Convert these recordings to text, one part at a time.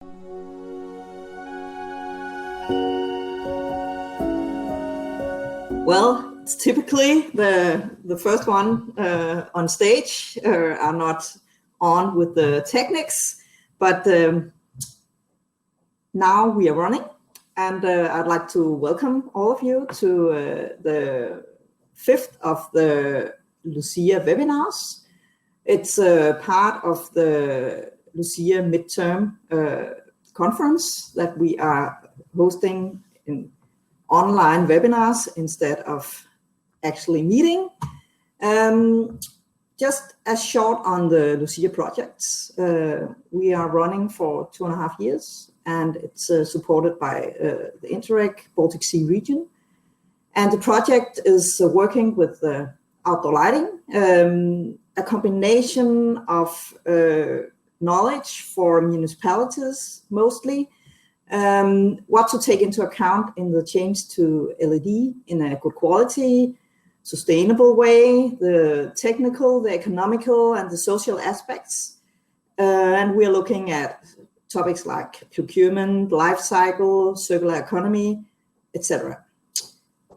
Well, it's typically the first one on stage are not on with the techniques, but now we are running, and I'd like to welcome all of you to the 5th of the LUCIA webinars. It's part of the LUCIA midterm conference that we are hosting in online webinars instead of actually meeting. Just as short on the LUCIA projects, we are running for 2.5 years, and it's supported by the Interreg Baltic Sea region. And the project is working with outdoor lighting, a combination of knowledge for municipalities mostly, what to take into account in the change to LED in a good quality, sustainable way, the technical, the economical, and the social aspects. And we're looking at topics like procurement, life cycle, circular economy, etc.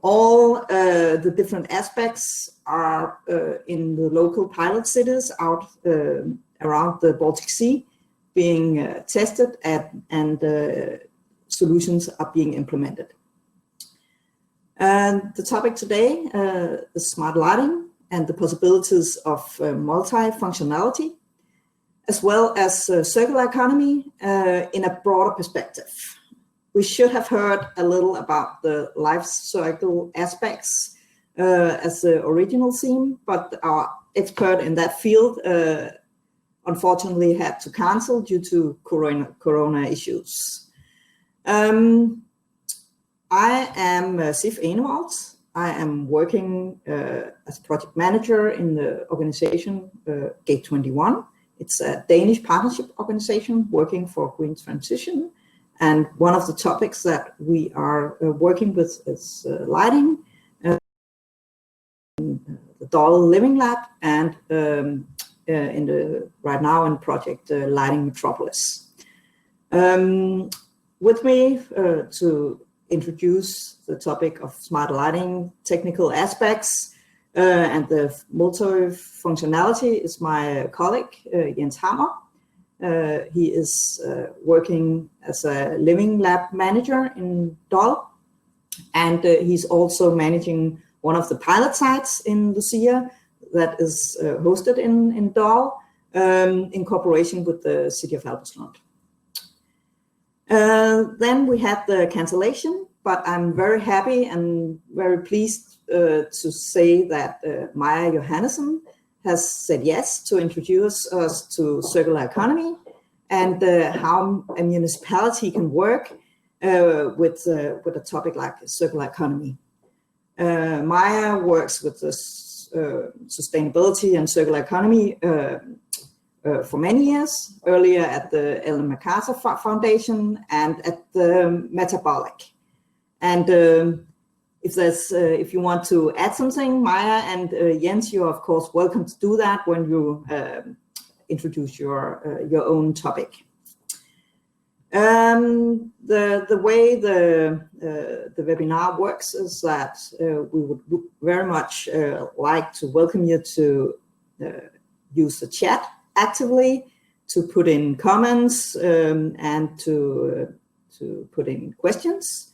All the different aspects are in the local pilot cities out around the Baltic Sea, being tested and solutions are being implemented. And the topic today is smart lighting and the possibilities of multifunctionality, as well as circular economy in a broader perspective. We should have heard a little about the life cycle aspects as the original theme, but our expert in that field unfortunately had to cancel due to corona issues. I am Sif Enevold. I am working as project manager in the organization Gate 21. It's a Danish partnership organization working for green transition. And one of the topics that we are working with is lighting, the DOL Living Lab, and right now in project Lighting Metropolis. With me to introduce the topic of smart lighting, technical aspects, and the multifunctionality is my colleague, Jens Hammer. He is working as a living lab manager in DOL, and he's also managing one of the pilot sites in LUCIA that is hosted in DOL in cooperation with the city of Albertslund. Then we had the cancellation, but I'm very happy and very pleased to say that Maja Johannesen has said yes to introduce us to circular economy and how a municipality can work with a topic like circular economy. Maja works with this sustainability and circular economy for many years, earlier at the Ellen MacArthur Foundation and at the Metabolic. And if you want to add something, Maja and Jens, you're of course welcome to do that when you introduce your own topic. The way the webinar works is that we would very much like to welcome you to use the chat actively, to put in comments and to put in questions.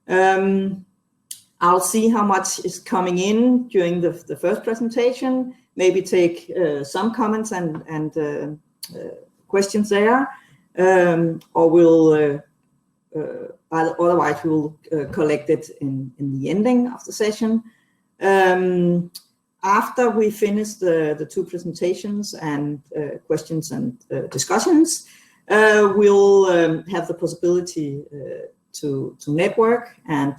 I'll see how much is coming in during the first presentation, maybe take some comments and questions there, or we'll otherwise we'll collect it in the ending of the session. After we finish the two presentations and questions and discussions, we'll have the possibility to network, and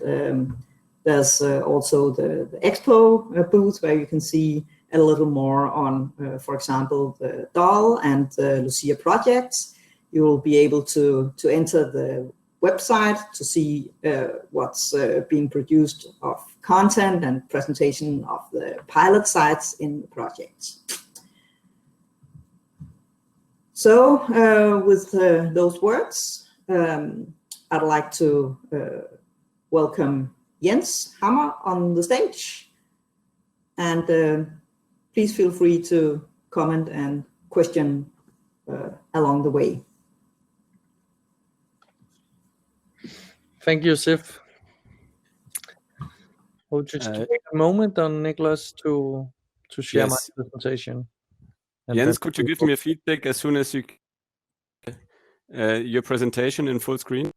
there's also the expo booth where you can see a little more on, for example, the DOL and the LUCIA projects. You will be able to enter the website to see what's being produced of content and presentation of the pilot sites in the project. So with those words, I'd like to welcome Jens Hammer on the stage. And please feel free to comment and question along the way. Thank you, Sif. I'll just take a moment on Nicholas to share my presentation. And Jens, could you give me a feedback as soon as you your presentation in full screen?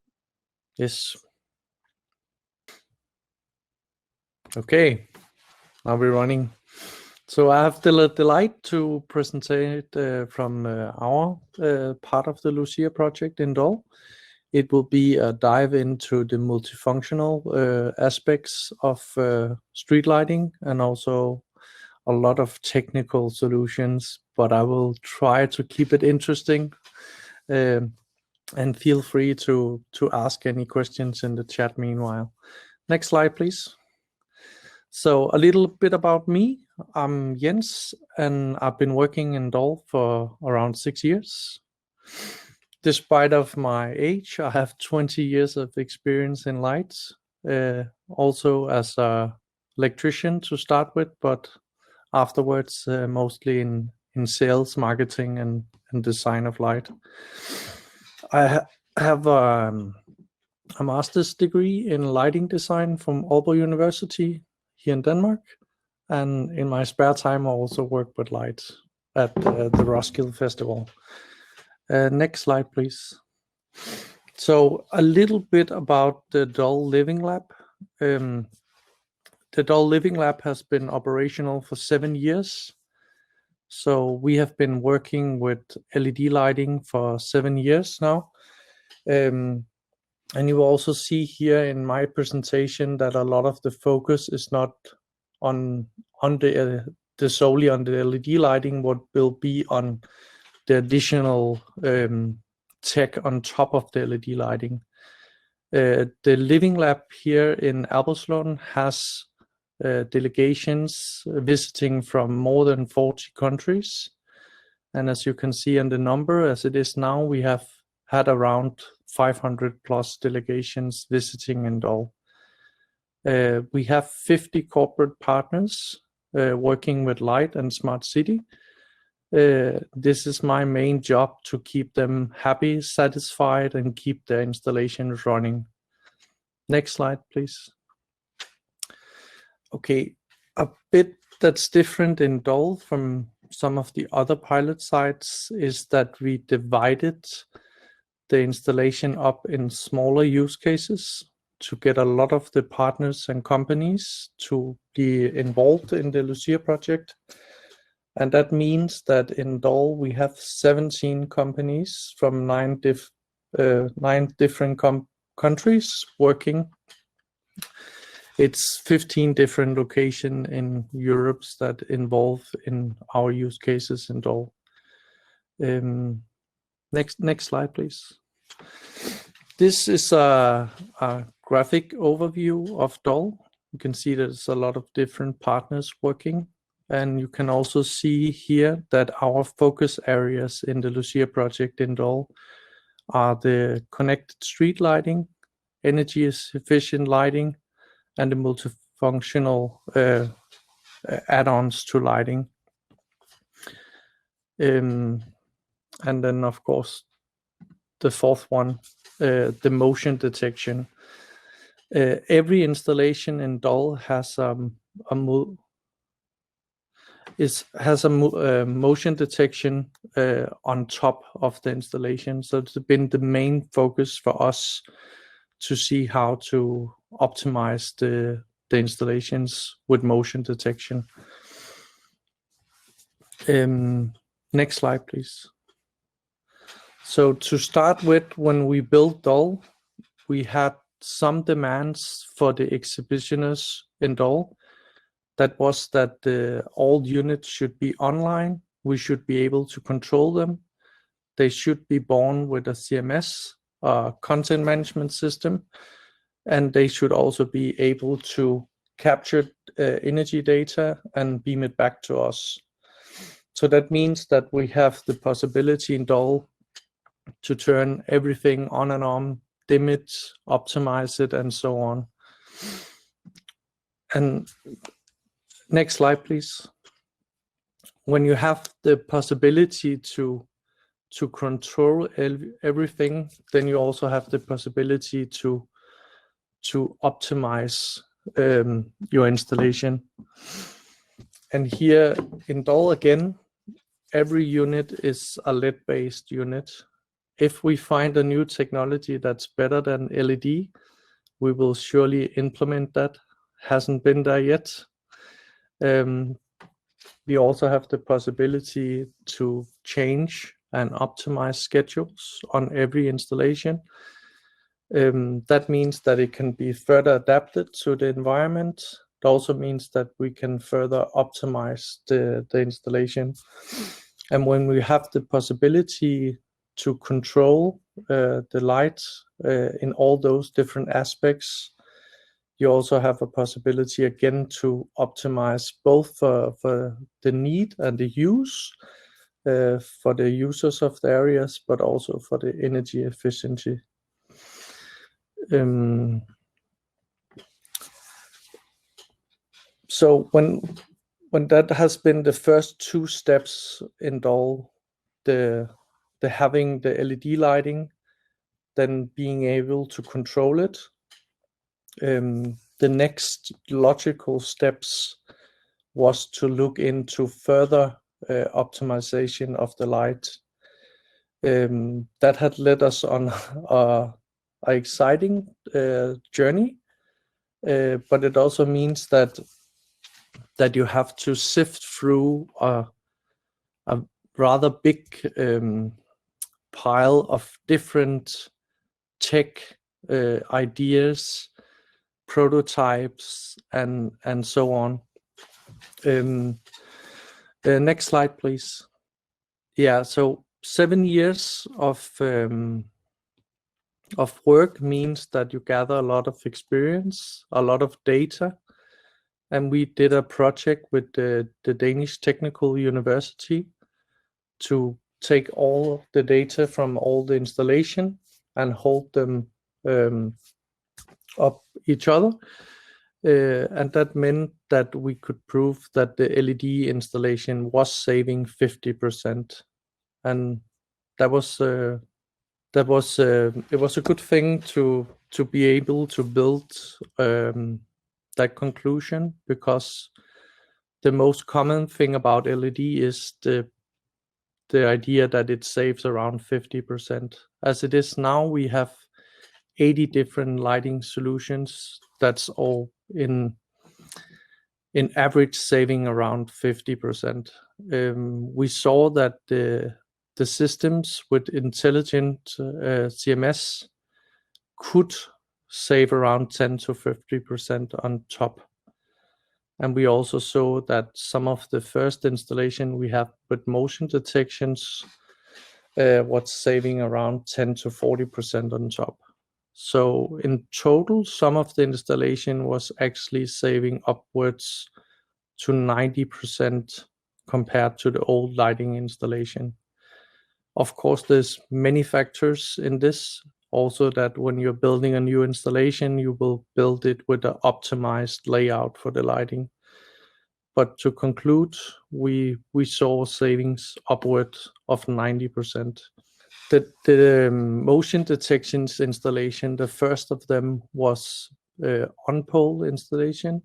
Yes. Okay, now we're running. So I have the delight to present from our part of the LUCIA project in Dol. It will be a dive into the multifunctional aspects of street lighting and also a lot of technical solutions, but I will try to keep it interesting. And feel free to ask any questions in the chat meanwhile. Next slide, please. So a little bit about me. I'm Jens, and I've been working in Dol for around 6 years. Despite of my age, I have 20 years of experience in lights, also as an electrician to start with, but afterwards mostly in sales, marketing, and design of light. I have a master's degree in lighting design from Aalborg University here in Denmark, and in my spare time I also work with lights at the Roskilde Festival. Next slide, please. So a little bit about the Dol Living Lab. The Dol Living Lab has been operational for 7 years. So we have been working with LED lighting for 7 years now. And you will also see here in my presentation that a lot of the focus is not on the solely on the LED lighting, what will be on the additional tech on top of the LED lighting. The Living Lab here in Albertslund has delegations visiting from more than 40 countries. And as you can see in the number, as it is now, we have had around 500 plus delegations visiting in Dol. We have 50 corporate partners working with light and smart city. This is my main job, to keep them happy, satisfied, and keep their installations running. Next slide, please. Okay, a bit that's different in Dol from some of the other pilot sites is that we divided the installation up in smaller use cases to get a lot of the partners and companies to be involved in the LUCIA project. And that means that in Dol we have 17 companies from 9 different countries working. It's 15 different locations in Europe that involve in our use cases in Dol. Next slide, please. This is a graphic overview of Dol. You can see there's a lot of different partners working. And you can also see here that our focus areas in the LUCIA project in Dol are the connected street lighting, energy efficient lighting, and the multifunctional add-ons to lighting. And then, of course, the fourth one, the motion detection. Every installation in Dol has a motion detection on top of the installation. So it's been the main focus for us to see how to optimize the installations with motion detection. Next slide, please. So to start with, when we built Dol, we had some demands for the exhibitioners in Dol. That was that all units should be online. We should be able to control them. They should be born with a CMS, content management system, and they should also be able to capture energy data and beam it back to us. So that means that we have the possibility in Dole to turn everything on and on, dim it, optimize it, and so on. And next slide, please. When you have the possibility to control everything, then you also have the possibility to optimize your installation. And here in Dole again, every unit is a LED-based unit. If we find a new technology that's better than LED, we will surely implement that. Hasn't been there yet. We also have the possibility to change and optimize schedules on every installation. That means that it can be further adapted to the environment. It also means that we can further optimize the installation. And when we have the possibility to control the light in all those different aspects, you also have a possibility again to optimize both for the need and the use for the users of the areas, but also for the energy efficiency. So when that has been the first two steps in Dole, the having the LED lighting, then being able to control it, the next logical steps was to look into further optimization of the light. That had led us on a exciting journey, but it also means that you have to sift through a rather big pile of different tech ideas, prototypes, and so on. Next slide, please. Yeah, so 7 years of work means that you gather a lot of experience, a lot of data, and we did a project with the Danish Technical University to take all the data from all the installation and hold them up each other. And that meant that we could prove that the LED installation was saving 50%. And it was a good thing to be able to build that conclusion, because the most common thing about LED is the idea that it saves around 50%. As it is now, we have 80 different lighting solutions. That's all in average saving around 50%. We saw that the systems with intelligent CMS could save around 10 to 50% on top. And we also saw that some of the first installation we have with motion detections was saving around 10 to 40% on top. So in total, some of the installation was actually saving upwards to 90% compared to the old lighting installation. Of course, there's many factors in this. Also, that when you're building a new installation, you will build it with an optimized layout for the lighting. But to conclude, we saw savings upward of 90%. The motion detections installation, the first of them was on-pole installation,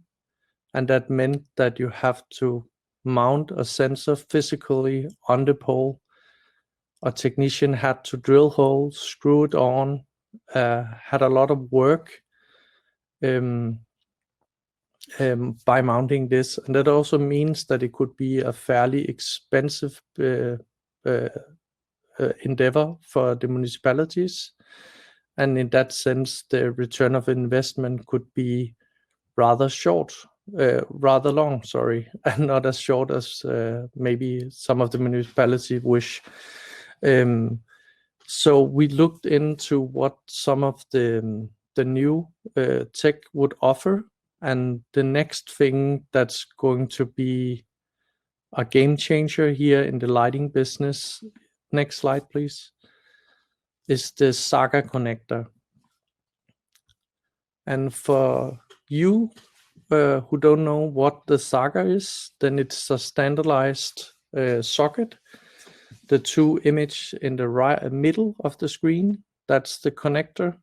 and that meant that you have to mount a sensor physically on the pole. A technician had to drill holes, screw it on, had a lot of work by mounting this. And that also means that it could be a fairly expensive endeavor for the municipalities. And in that sense, the return of investment could be rather long, and not as short as maybe some of the municipalities wish. So we looked into what some of the new tech would offer, and the next thing that's going to be a game changer here in the lighting business, next slide please, is the Saga connector. And for you who don't know what the Saga is, then it's a standardized socket. The two image in the middle of the screen, that's the connector,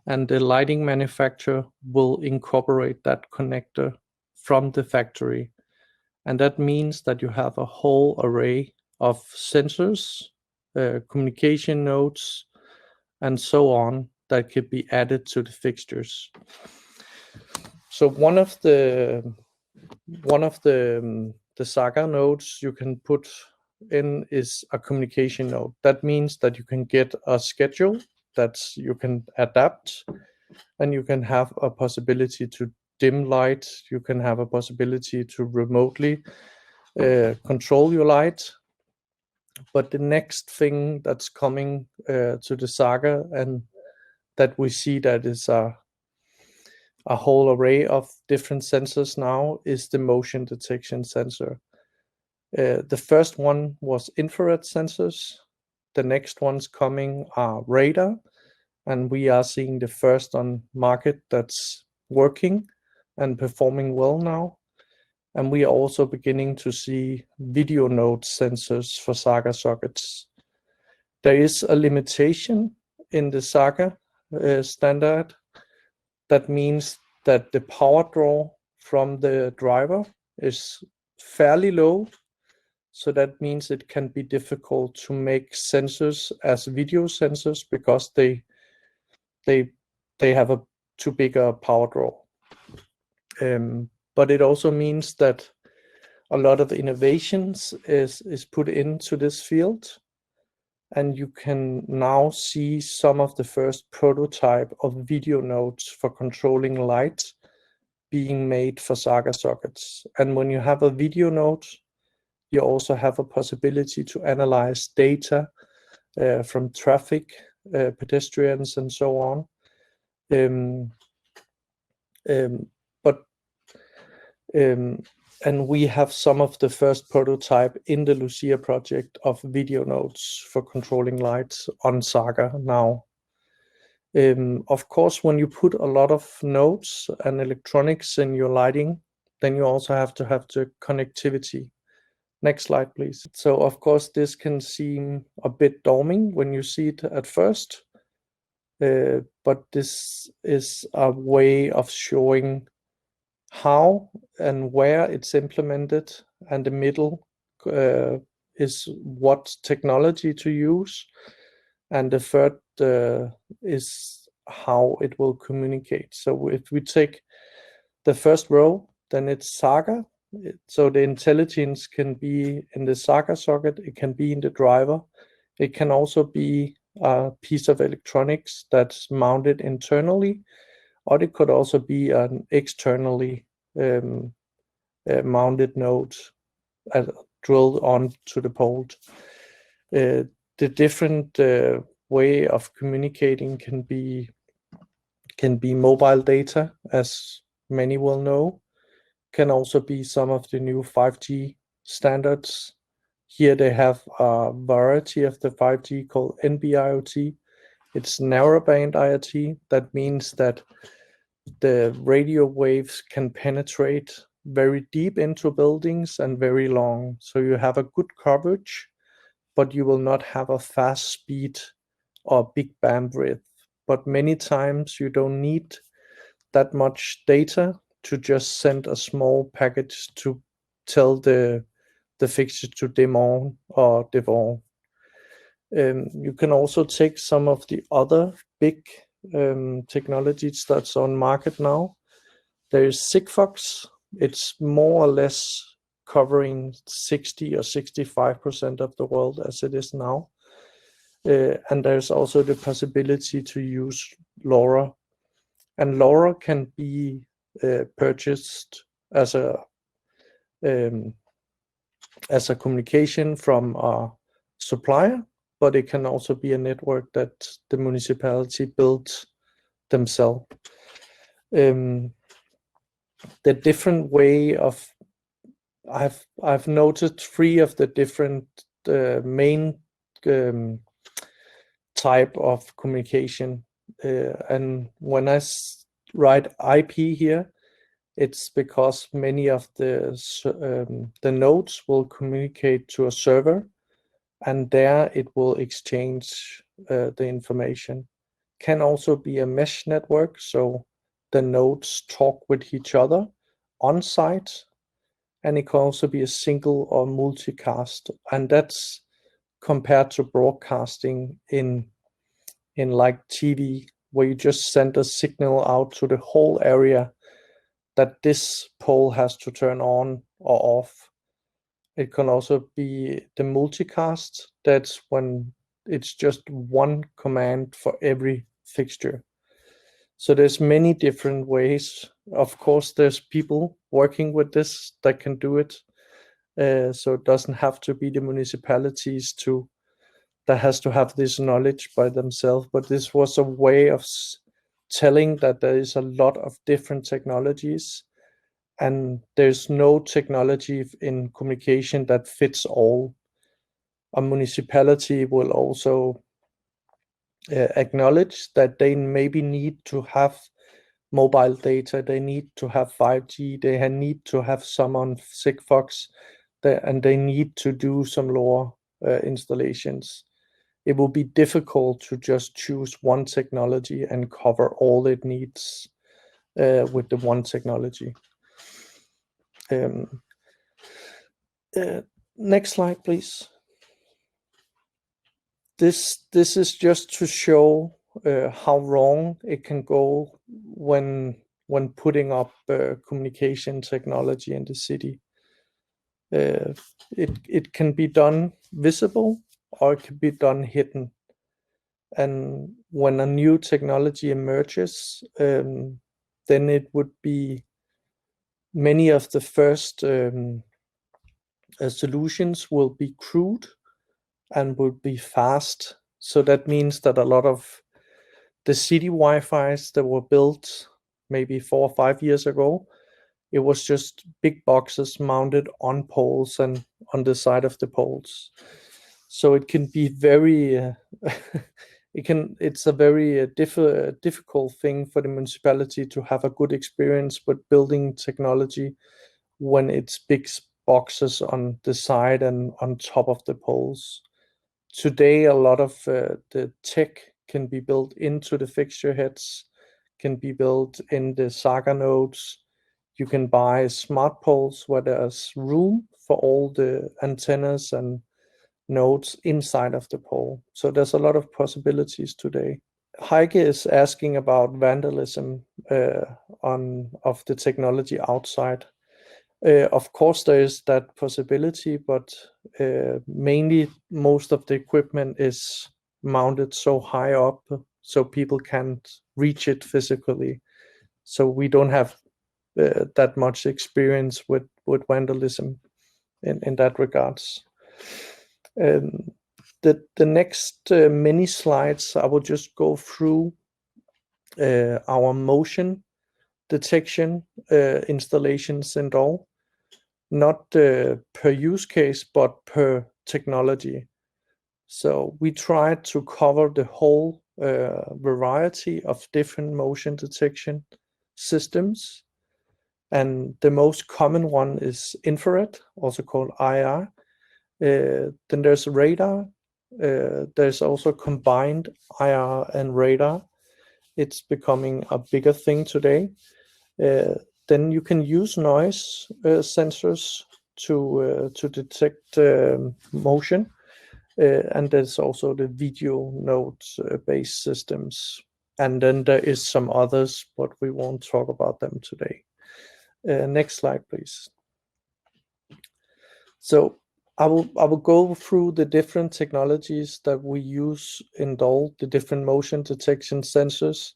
and the lighting manufacturer will incorporate that connector from the factory. And that means that you have a whole array of sensors, communication nodes, and so on that could be added to the fixtures. So one of the Saga nodes you can put in is a communication node. That means that you can get a schedule that you can adapt, and you can have a possibility to dim light. You can have a possibility to remotely control your light. But the next thing that's coming to the Saga, and that we see that is a whole array of different sensors now, is the motion detection sensor. The first one was infrared sensors. The next ones coming are radar, and we are seeing the first on market that's working and performing well now. And we are also beginning to see video node sensors for Saga sockets. There is a limitation in the Saga standard. That means that the power draw from the driver is fairly low. So that means it can be difficult to make sensors as video sensors because they have a too big a power draw. But it also means that a lot of innovations is put into this field, and you can now see some of the first prototype of video nodes for controlling light being made for Saga sockets. And when you have a video node, you also have a possibility to analyze data from traffic, pedestrians, and so on. And we have some of the first prototype in the LUCIA project of video nodes for controlling lights on Saga now. Of course, when you put a lot of nodes and electronics in your lighting, then you also have to have the connectivity. Next slide, please. So, of course, this can seem a bit daunting when you see it at first, but this is a way of showing how and where it's implemented, and the middle is what technology to use, and the third is how it will communicate. So if we take the first row, then it's Saga. So the intelligence can be in the Saga socket, it can be in the driver, it can also be a piece of electronics that's mounted internally, or it could also be an externally mounted node drilled onto the pole. The different way of communicating can be mobile data, as many will know. Can also be some of the new 5G standards. Here they have a variety of the 5G called NB-IoT. It's narrowband IoT. That means that the radio waves can penetrate very deep into buildings and very long. So you have a good coverage, but you will not have a fast speed or big bandwidth. But many times you don't need that much data to just send a small package to tell the fixture to dim on or dim on. You can also take some of the other big technologies that's on market now. There is Sigfox. It's more or less covering 60 or 65% of the world as it is now. And there's also the possibility to use LoRa. And LoRa can be purchased as a communication from a supplier, but it can also be a network that the municipality built themselves. The different way of I've noted 3 of the different main type of communication, and when I write IP here, it's because many of the nodes will communicate to a server, and there it will exchange the information. Can also be a mesh network, so the nodes talk with each other on site, and it can also be a single or multicast, and that's compared to broadcasting in like TV, where you just send a signal out to the whole area that this pole has to turn on or off. It can also be the multicast. That's when it's just one command for every fixture. So there's many different ways. Of course, there's people working with this that can do it. So it doesn't have to be the municipalities that has to have this knowledge by themselves. But this was a way of telling that there is a lot of different technologies, and there's no technology in communication that fits all. A municipality will also acknowledge that they maybe need to have mobile data, they need to have 5G, they need to have some on Sigfox, and they need to do some LoRa installations. It will be difficult to just choose one technology and cover all it needs with the one technology. Next slide, please. This is just to show how wrong it can go when putting up communication technology in the city. It can be done visible, or it can be done hidden. And when a new technology emerges, then it would be many of the first solutions will be crude and will be fast. So that means that a lot of the city Wi-Fis that were built maybe 4 or 5 years ago, it was just big boxes mounted on poles and on the side of the poles. So it can be very, it's a very difficult thing for the municipality to have a good experience with building technology when it's big boxes on the side and on top of the poles. Today, a lot of the tech can be built into the fixture heads, can be built in the Saga nodes. You can buy smart poles where there's room for all the antennas and nodes inside of the pole. So there's a lot of possibilities today. Heike is asking about vandalism of the technology outside. Of course, there is that possibility, but mainly most of the equipment is mounted so high up so people can't reach it physically. So we don't have that much experience with vandalism in that regards. The next many slides, I will just go through our motion detection installations and all, not per use case, but per technology. So we tried to cover the whole variety of different motion detection systems. And the most common one is infrared, also called IR. Then there's radar. There's also combined IR and radar. It's becoming a bigger thing today. Then you can use noise sensors to detect motion. And there's also the video nodes based systems. And then there is some others, but we won't talk about them today. Next slide, please. So I will go through the different technologies that we use in all the different motion detection sensors,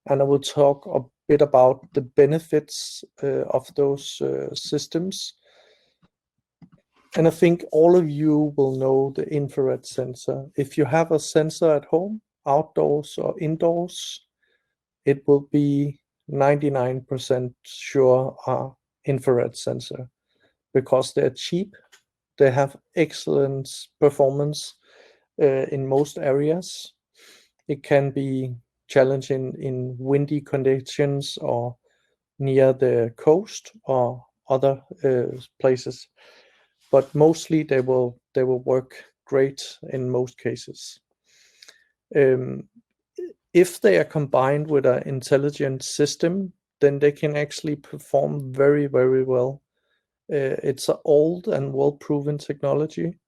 and I will talk a bit about the benefits of those systems. And I think all of you will know the infrared sensor. If you have a sensor at home, outdoors or indoors, it will be 99% sure infrared sensor. because they're cheap. They have excellent performance in most areas. It can be challenging in windy conditions or near the coast or other places, but mostly they will work great in most cases. If they are combined with an intelligent system, then they can actually perform very, very well. It's an old and well-proven technology,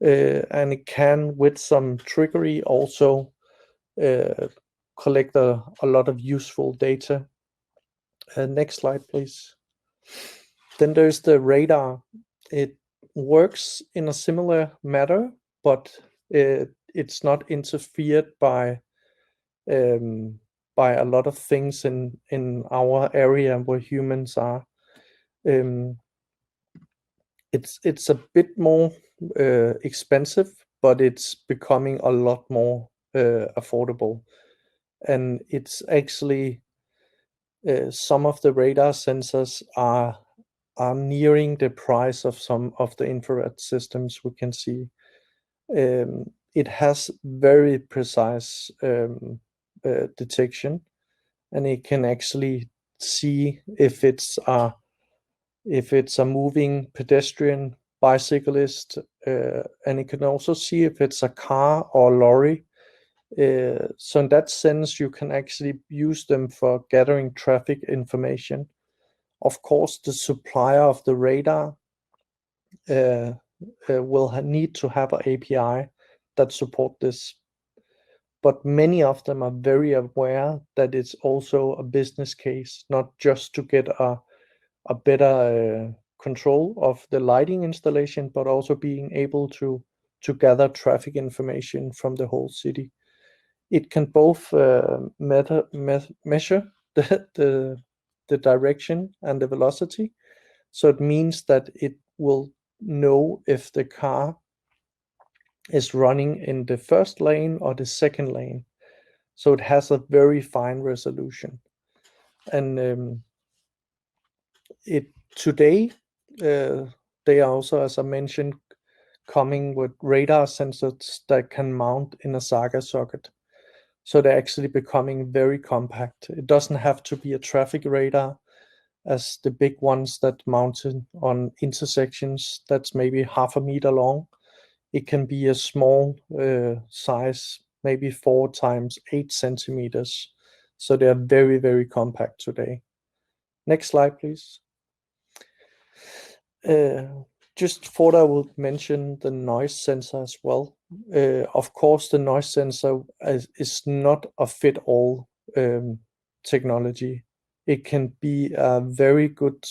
and it can, with some trickery, also collect a lot of useful data. Next slide, please. Then there's the radar. It works in a similar manner, but it's not interfered by a lot of things in our area where humans are. It's a bit more expensive, but it's becoming a lot more affordable. And it's actually some of the radar sensors are nearing the price of some of the infrared systems we can see. It has very precise detection, and it can actually see if it's a moving pedestrian, bicyclist, and it can also see if it's a car or lorry. So in that sense, you can actually use them for gathering traffic information. Of course, the supplier of the radar will need to have an API that support this. But many of them are very aware that it's also a business case, not just to get a better control of the lighting installation, but also being able to gather traffic information from the whole city. It can both measure the direction and the velocity. So it means that it will know if the car is running in the first lane or the second lane. So it has a very fine resolution. And today, they are also, as I mentioned, coming with radar sensors that can mount in a Saga socket. So they're actually becoming very compact. It doesn't have to be a traffic radar as the big ones that mounted on intersections that's maybe 0.5 meter long. It can be a small size, maybe 4 times 8 centimeters. So they are very, very compact today. Next slide, please. Just thought I would mention the noise sensor as well. Of course, the noise sensor is not a fit-all technology. It can be a very good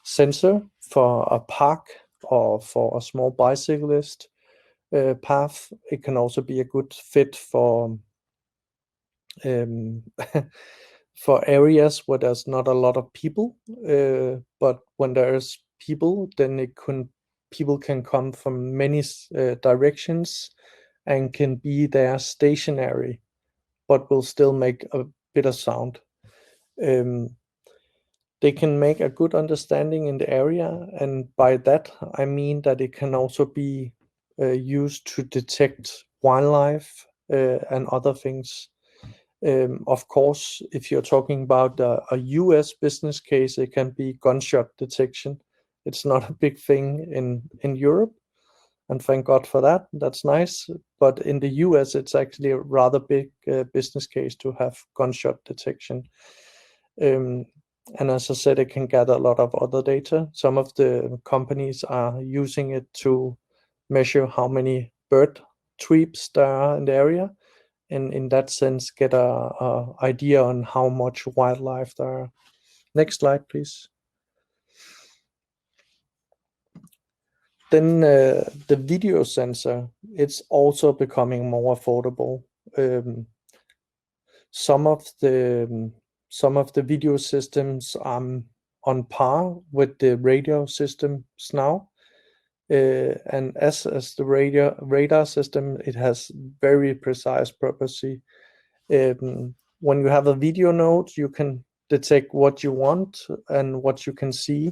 sensor for a park or for a small bicyclist path. It can also be a good fit for for areas where there's not a lot of people, but when there's people, then people can come from many directions and can be there stationary, but will still make a bit of sound. They can make a good understanding in the area, and by that I mean that it can also be used to detect wildlife and other things. Of course, if you're talking about a US business case, it can be gunshot detection. It's not a big thing in Europe, and thank God for that. That's nice. But in the US, it's actually a rather big business case to have gunshot detection. And as I said, it can gather a lot of other data. Some of the companies are using it to measure how many bird tweeps there are in the area, and in that sense get a idea on how much wildlife there are. Next slide, please. Then the video sensor, it's also becoming more affordable. Some of the video systems are on par with the radio systems now. And as the radar system, it has very precise purposely. When you have a video node, you can detect what you want and what you can see,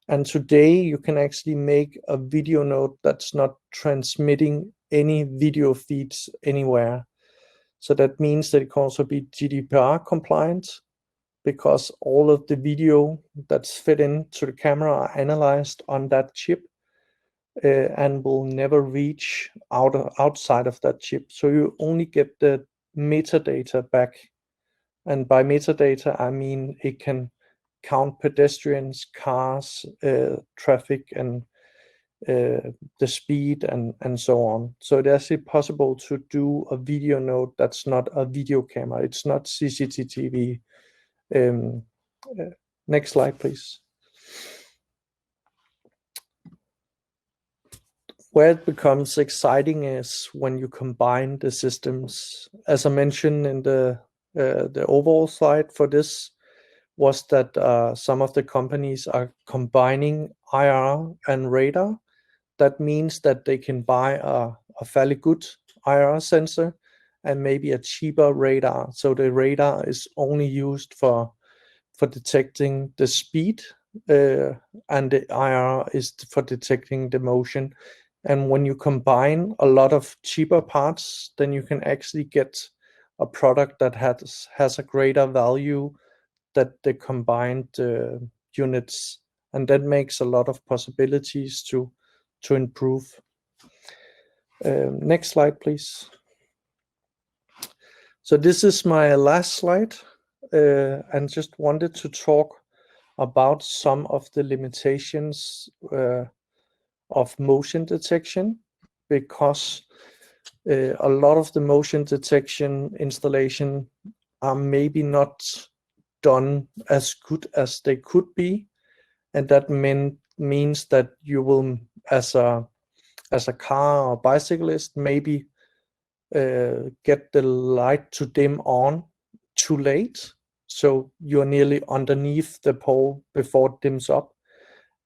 And today you can actually make a video node that's not transmitting any video feeds anywhere. So that means that it can also be GDPR compliant, because all of the video that's fed into the camera are analyzed on that chip and will never reach outside of that chip. So you only get the metadata back. And by metadata, I mean it can count pedestrians, cars, traffic, and the speed and so on. So it's actually possible to do a video node that's not a video camera. It's not CCTV. Next slide, please. Where it becomes exciting is when you combine the systems. As I mentioned in the overall slide for this, was that some of the companies are combining IR and radar. That means that they can buy a fairly good IR sensor and maybe a cheaper radar. So the radar is only used for detecting the speed, and the IR is for detecting the motion. And when you combine a lot of cheaper parts, then you can actually get a product that has a greater value than the combined units, and that makes a lot of possibilities to improve. Next slide, please. So this is my last slide, and just wanted to talk about some of the limitations of motion detection, because a lot of the motion detection installation are maybe not done as good as they could be, and that means that you will, as a car or bicyclist, maybe get the light to dim on too late, so you're nearly underneath the pole before it dims up,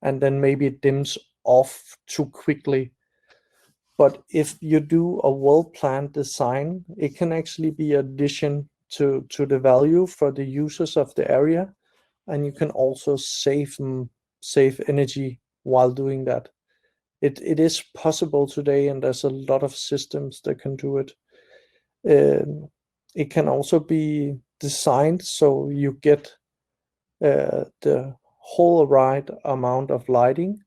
and then maybe it dims off too quickly. But if you do a well-planned design, it can actually be addition to the value for the users of the area, and you can also save energy while doing that. It is possible today, and there's a lot of systems that can do it. It can also be designed so you get the whole right amount of lighting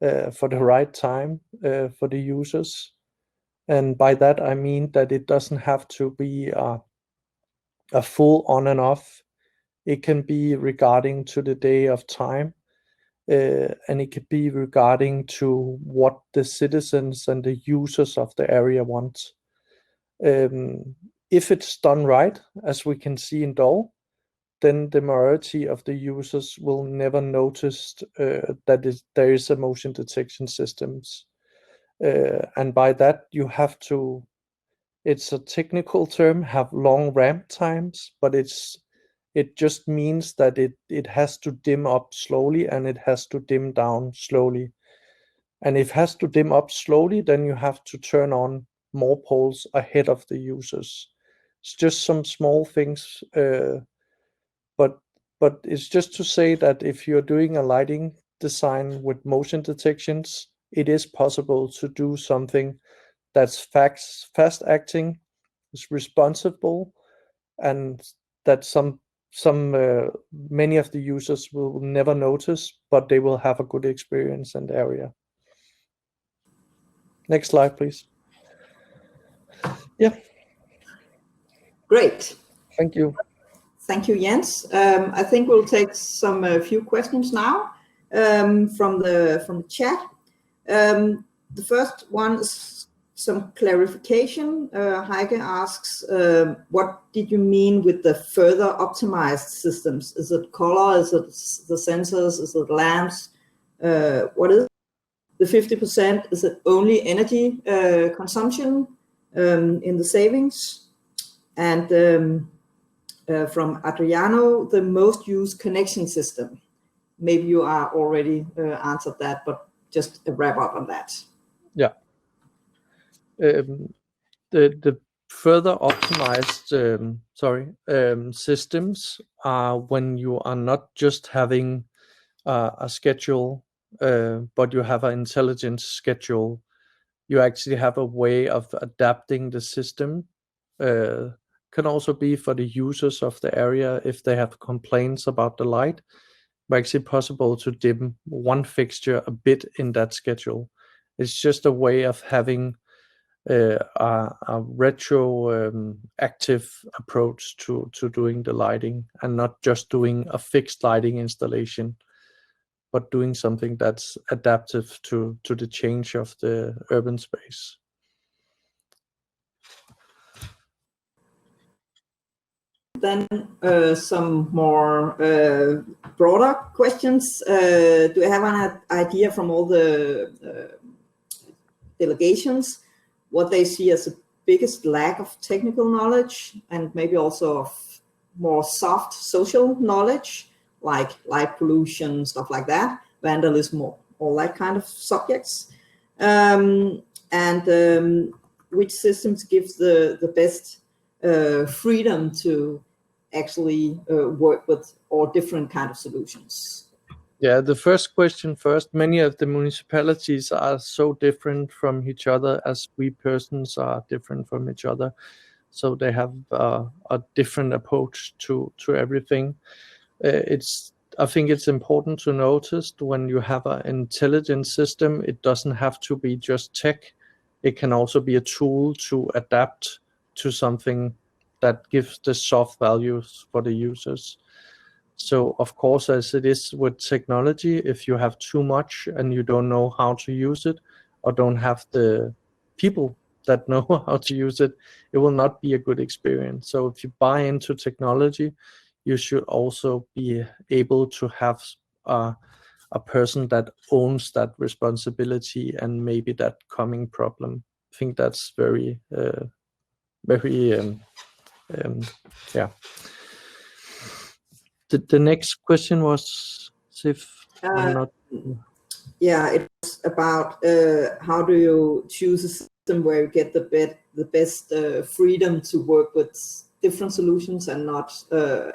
for the right time for the users. And by that I mean that it doesn't have to be a full on and off. It can be regarding to the day of time, and it could be regarding to what the citizens and the users of the area want. If it's done right, as we can see in Dole, then the majority of the users will never notice that there is a motion detection systems. And by that you have to, it's a technical term, have long ramp times, but it just means that it has to dim up slowly and it has to dim down slowly. And if it has to dim up slowly, then you have to turn on more poles ahead of the users. It's just some small things, but it's just to say that if you're doing a lighting design with motion detections, it is possible to do something that's fast acting, is responsible, and that many of the users will never notice, but they will have a good experience in the area. Next slide, please. Yeah. Great. Thank you. Thank you, Jens. I think we'll take some few questions now from the chat. The first one is some clarification. Heike asks, what did you mean with the further optimized systems? Is it color? Is it the sensors? Is it lamps? What is the 50%? Is it only energy consumption in the savings? And from Adriano, the most used connection system. Maybe you are already answered that, but just a wrap up on that. Yeah. The further optimized systems are when you are not just having a schedule, but you have an intelligent schedule. You actually have a way of adapting the system. Can also be for the users of the area if they have complaints about the light. It's actually possible to dim one fixture a bit in that schedule. It's just a way of having a active approach to doing the lighting, and not just doing a fixed lighting installation, but doing something that's adaptive to the change of the urban space. Then some more broader questions. Do you have an idea from all the delegations what they see as the biggest lack of technical knowledge, and maybe also of more soft social knowledge, like light pollution, stuff like that, vandalism, all that kind of subjects, and which systems gives the best freedom to actually work with all different kind of solutions? Yeah, the first question first. Many of the municipalities are so different from each other as we persons are different from each other. So they have a different approach to everything. I think it's important to notice when you have an intelligent system, it doesn't have to be just tech. It can also be a tool to adapt to something that gives the soft values for the users. So of course, as it is with technology, if you have too much and you don't know how to use it, or don't have the people that know how to use it, it will not be a good experience. So if you buy into technology, you should also be able to have a person that owns that responsibility and maybe that coming problem. I think that's very, yeah. The next question was if I'm not. Yeah, it was about how do you choose a system where you get the best freedom to work with different solutions and not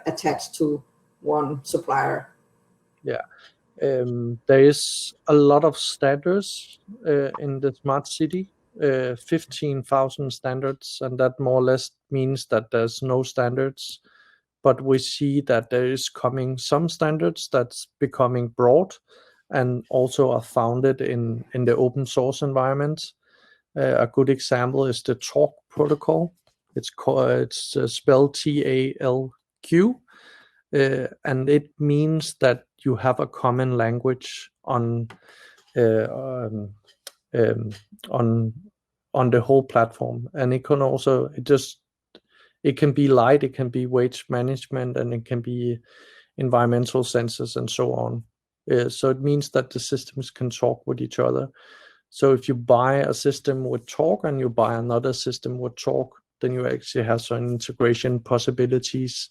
attached to one supplier. Yeah, there is a lot of standards in the smart city, 15,000 standards, and that more or less means that there's no standards. But we see that there is coming some standards that's becoming broad and also are founded in the open source environment. A good example is the TALQ protocol. It's spelled TALQ, and it means that you have a common language on the whole platform, and it can also it can be light, it can be waste management, and it can be environmental sensors and so on. So it means that the systems can talk with each other. So if you buy a system with TALQ and you buy another system with TALQ, then you actually have some integration possibilities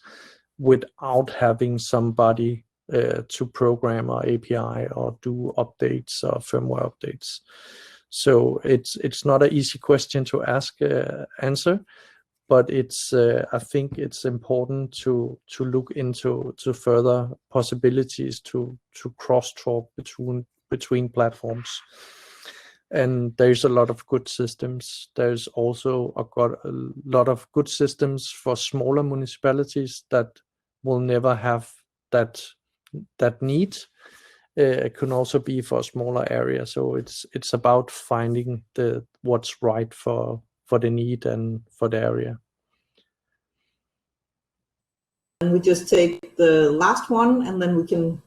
without having somebody to program or API or do updates or firmware updates. So it's not an easy question to answer, but I think it's important to look into further possibilities to cross-talk between platforms. And there's a lot of good systems. There's also a lot of good systems for smaller municipalities that will never have that need. It can also be for a smaller area. So it's about finding what's right for the need and for the area. And we just take the last one, and then we can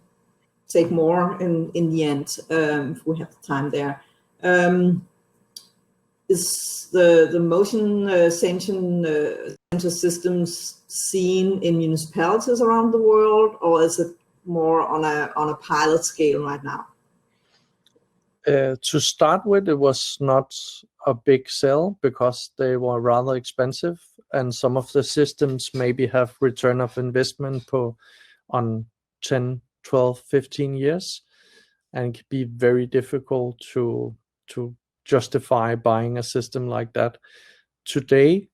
take more in the end if we have the time there. Is the motion sensor systems seen in municipalities around the world, or is it more on a pilot scale right now? To start with, it was not a big sell because they were rather expensive, and some of the systems maybe have return of investment on 10, 12, 15 years, and it can be very difficult to justify buying a system like that. Today,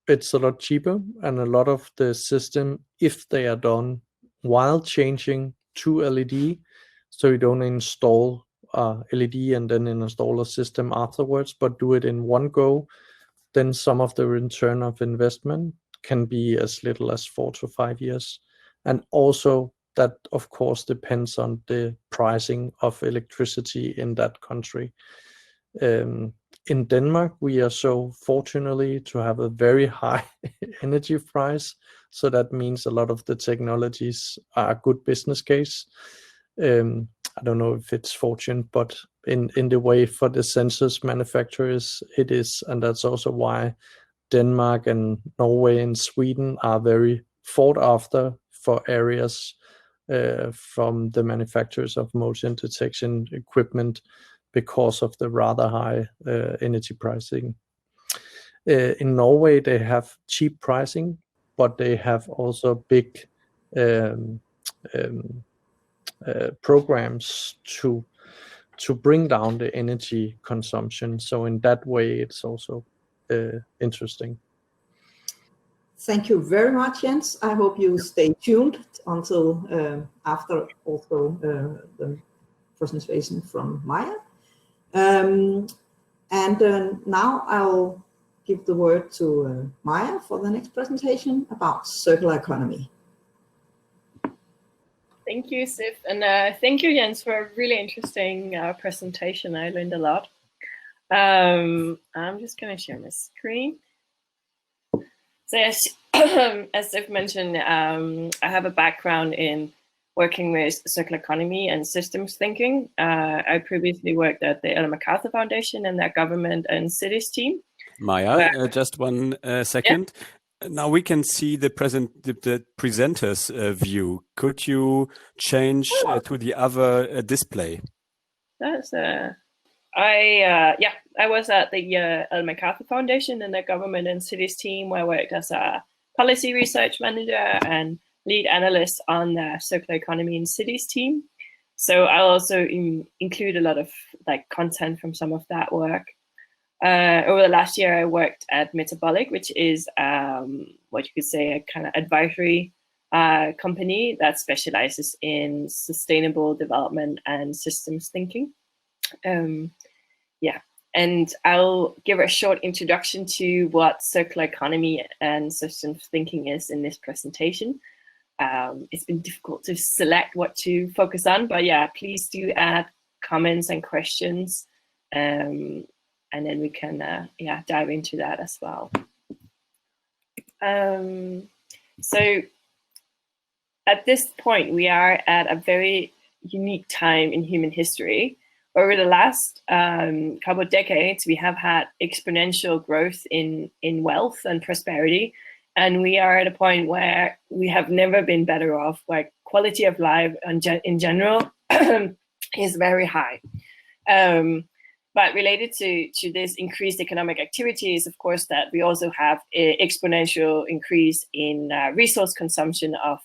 it's a lot cheaper, and a lot of the system, if they are done while changing to LED, so you don't install LED and then install a system afterwards, but do it in one go, then some of the return of investment can be as little as 4 to 5 years. And also that, of course, depends on the pricing of electricity in that country. In Denmark, we are so fortunately to have a very high energy price. So that means a lot of the technologies are a good business case. I don't know if it's fortune, but in the way for the sensors manufacturers, it is. And that's also why Denmark and Norway and Sweden are very sought after for areas from the manufacturers of motion detection equipment, because of the rather high energy pricing. In Norway, they have cheap pricing, but they have also big programs to bring down the energy consumption. So in that way, it's also interesting. Thank you very much, Jens. I hope you stay tuned until after also the presentation from Maja. Now I'll give the word to Maja for the next presentation about circular economy. Thank you, Sif, and thank you, Jens, for a really interesting presentation. I learned a lot. I'm just going to share my screen. So as Sif mentioned, I have a background in working with circular economy and systems thinking. I previously worked at the Ellen MacArthur Foundation and their government and cities team. Maja, just 1 second. Yeah. Now we can see the presenter's view. Could you change to the other display? That's I was at the Ellen MacArthur Foundation and the government and cities team, where I worked as a policy research manager and lead analyst on the circular economy in cities team. So I'll also include a lot of content from some of that work. Over the last year, I worked at Metabolic, which is what you could say a kind of advisory company that specializes in sustainable development and systems thinking. And I'll give a short introduction to what circular economy and systems thinking is in this presentation. It's been difficult to select what to focus on, but yeah, please do add comments and questions, and then we can dive into that as well. So at this point, we are at a very unique time in human history. Over the last couple of decades, we have had exponential growth in wealth and prosperity. And we are at a point where we have never been better off, where quality of life in general is very high. But related to this increased economic activity is, of course, that we also have an exponential increase in resource consumption of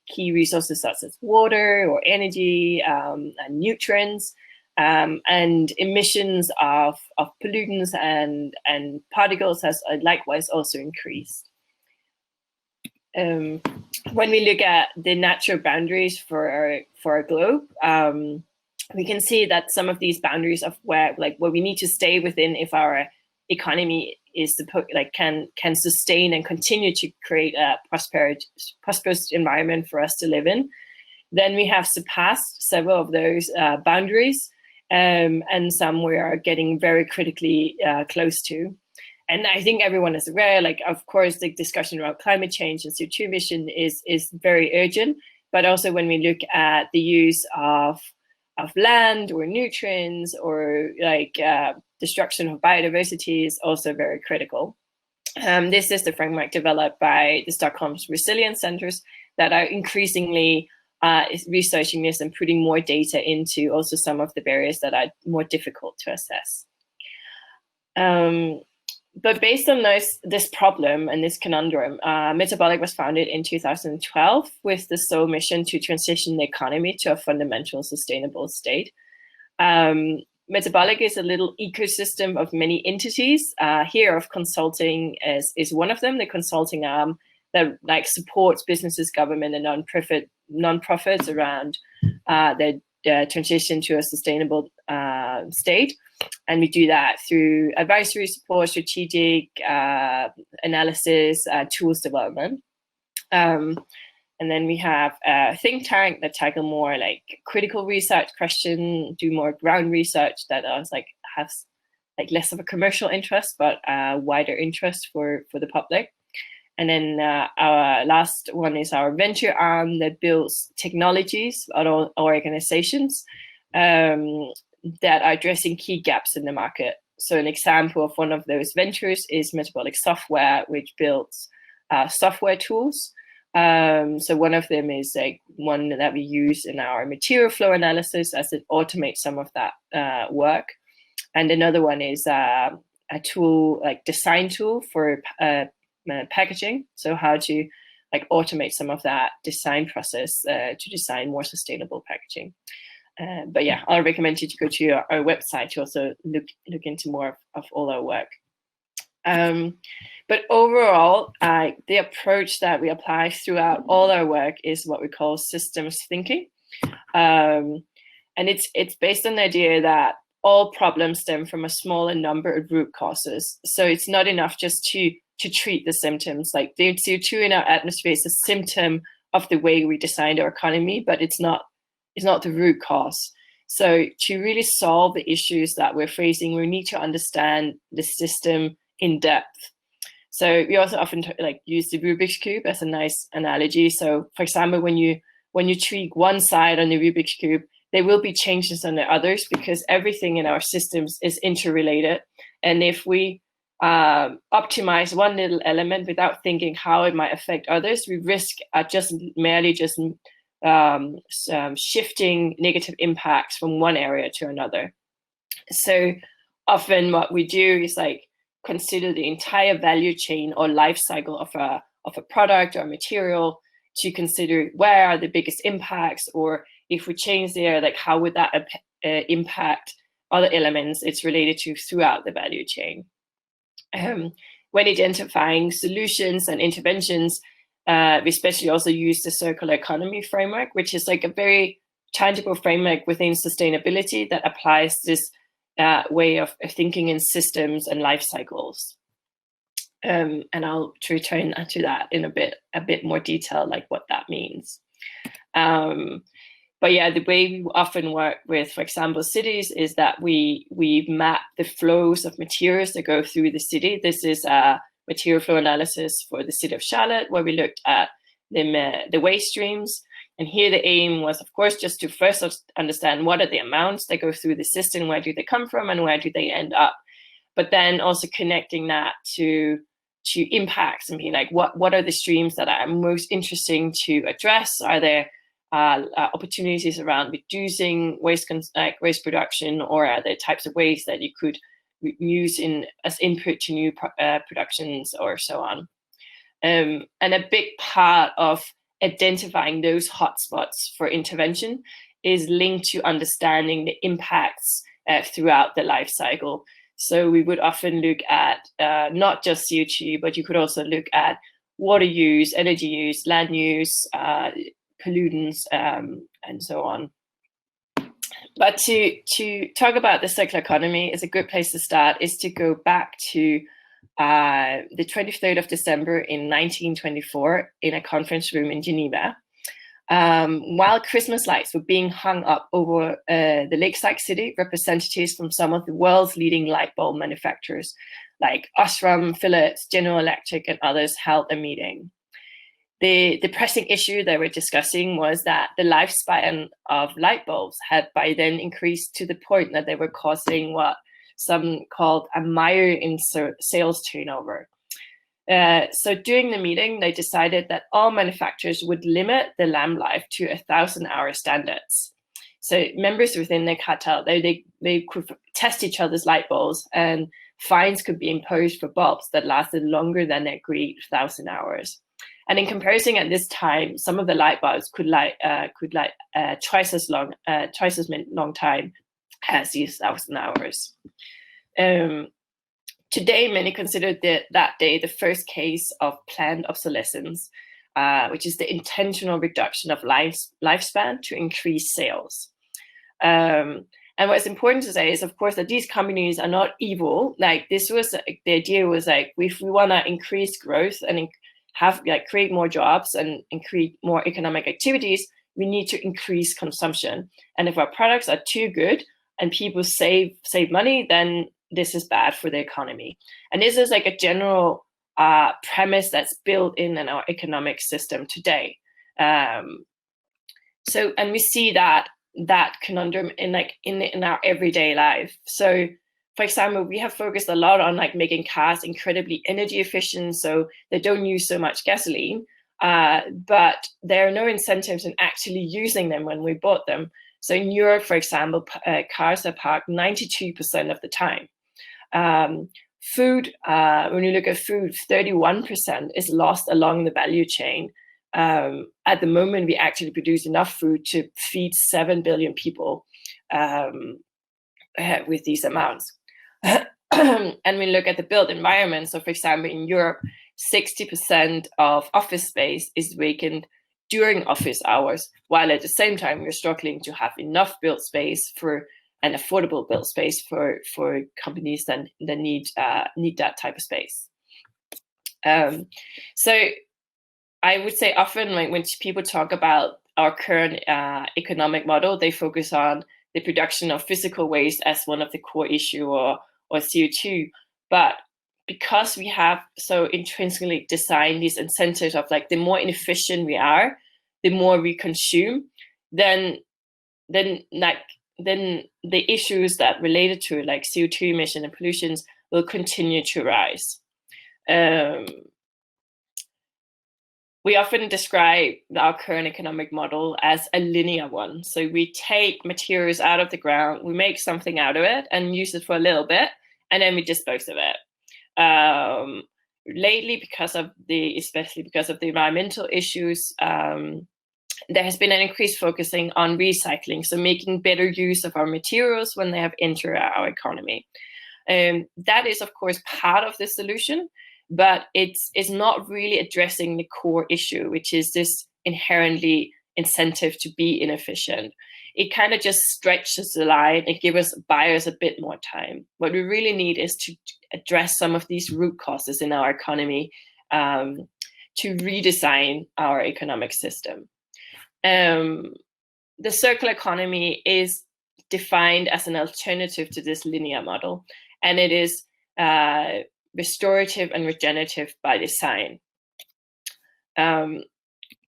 key resources such as water or energy and nutrients. And emissions of pollutants and particles has likewise also increased. When we look at the natural boundaries for our globe, we can see that some of these boundaries of where we need to stay within if our economy is can sustain and continue to create a prosperous environment for us to live in, then we have surpassed several of those boundaries. And some we are getting very critically close to. And I think everyone is aware, of course, the discussion around climate change and CO2 emission is very urgent. But also when we look at the use of land or nutrients or destruction of biodiversity is also very critical. This is the framework developed by the Stockholm's Resilience Centers that are increasingly is researching this and putting more data into also some of the barriers that are more difficult to assess. But based on this problem and this conundrum, Metabolic was founded in 2012 with the sole mission to transition the economy to a fundamental sustainable state. Metabolic is a little ecosystem of many entities. Here of consulting is one of them, the consulting arm that supports businesses, government, and non-profits around their transition to a sustainable state. And we do that through advisory support, strategic analysis, tools development. And then we have a think tank that tackle more like critical research question, do more ground research that has like less of a commercial interest, but wider interest for the public. And then our last one is our venture arm that builds technologies or organizations that are addressing key gaps in the market. So an example of one of those ventures is Metabolic software, which builds software tools. So one of them is like one that we use in our material flow analysis as it automates some of that work. And another one is a tool, like design tool for packaging. So how to like automate some of that design process to design more sustainable packaging. But yeah, I'll recommend you to go to our website to also look into more of all our work. But overall, the approach that we apply throughout all our work is what we call systems thinking. And it's based on the idea that all problems stem from a smaller number of root causes. So it's not enough just to treat the symptoms. Like the CO2 in our atmosphere is a symptom of the way we designed our economy, but it's not the root cause. So to really solve the issues that we're facing, we need to understand the system in depth. So we also often use the Rubik's Cube as a nice analogy. So for example, when you tweak one side on the Rubik's Cube, there will be changes on the others because everything in our systems is interrelated. And if we optimize one little element without thinking how it might affect others, we risk merely shifting negative impacts from one area to another. So often what we do is like consider the entire value chain or life cycle of a product or material to consider where are the biggest impacts, or if we change there, like how would that impact other elements it's related to throughout the value chain. When identifying solutions and interventions, we especially also use the circular economy framework, which is like a very tangible framework within sustainability that applies this way of thinking in systems and life cycles. And I'll return to that in a bit more detail, like what that means. But yeah, the way we often work with, for example, cities is that we map the flows of materials that go through the city. This is a material flow analysis for the city of Charlotte, where we looked at the waste streams. And here the aim was, of course, just to first understand what are the amounts that go through the system, where do they come from, and where do they end up? But then also connecting that to impacts and being like, what are the streams that are most interesting to address? Are there opportunities around reducing waste production, or are there types of waste that you could use as input to new productions or so on? And a big part of identifying those hotspots for intervention is linked to understanding the impacts throughout the life cycle. So we would often look at not just CO2, but you could also look at water use, energy use, land use, pollutants, and so on. But to talk about the circular economy is a good place to start is to go back to the 23rd of December in 1924 in a conference room in Geneva. While Christmas lights were being hung up over the lakeside city, representatives from some of the world's leading light bulb manufacturers like Osram, Philips, General Electric, and others held a meeting. The pressing issue they were discussing was that the lifespan of light bulbs had by then increased to the point that they were causing what some called a mire in sales turnover. So during the meeting, they decided that all manufacturers would limit the lamp life to 1,000-hour standards. So members within the cartel, they could test each other's light bulbs, and fines could be imposed for bulbs that lasted longer than the agreed 1,000 hours. And in comparison, at this time, some of the light bulbs could light twice as long time as these 1,000 hours. Today, many consider that day the first case of planned obsolescence, which is the intentional reduction of lifespan to increase sales. And what's important to say is, of course, that these companies are not evil. Like, this was the idea was like, if we want to increase growth and have create more jobs and create more economic activities, we need to increase consumption. And if our products are too good and people save money, then this is bad for the economy. And this is like a general premise that's built in our economic system today. So, and we see that conundrum in our everyday life. So, for example, we have focused a lot on like making cars incredibly energy efficient, so they don't use so much gasoline. But there are no incentives in actually using them when we bought them. So in Europe, for example, cars are parked 92% of the time. Food, when you look at food, 31% is lost along the value chain. At the moment, we actually produce enough food to feed 7 billion people with these amounts. And we look at the built environment. So, for example, in Europe, 60% of office space is vacant during office hours, while at the same time, we're struggling to have enough built space for an affordable built space for companies that need that type of space. So I would say often, like, when people talk about our current economic model, they focus on the production of physical waste as one of the core issue or CO2. But because we have so intrinsically designed these incentives of like the more inefficient we are, the more we consume, then the issues that related to like CO2 emission and pollutions will continue to rise. We often describe our current economic model as a linear one. So we take materials out of the ground, we make something out of it and use it for a little bit, and then we dispose of it. Lately, especially because of the environmental issues, there has been an increased focusing on recycling, so making better use of our materials when they have entered our economy. That is, of course, part of the solution, but it's not really addressing the core issue, which is this inherently incentive to be inefficient. It kind of just stretches the line and gives buyers a bit more time. What we really need is to address some of these root causes in our economy, to redesign our economic system. The circular economy is defined as an alternative to this linear model, and it is restorative and regenerative by design.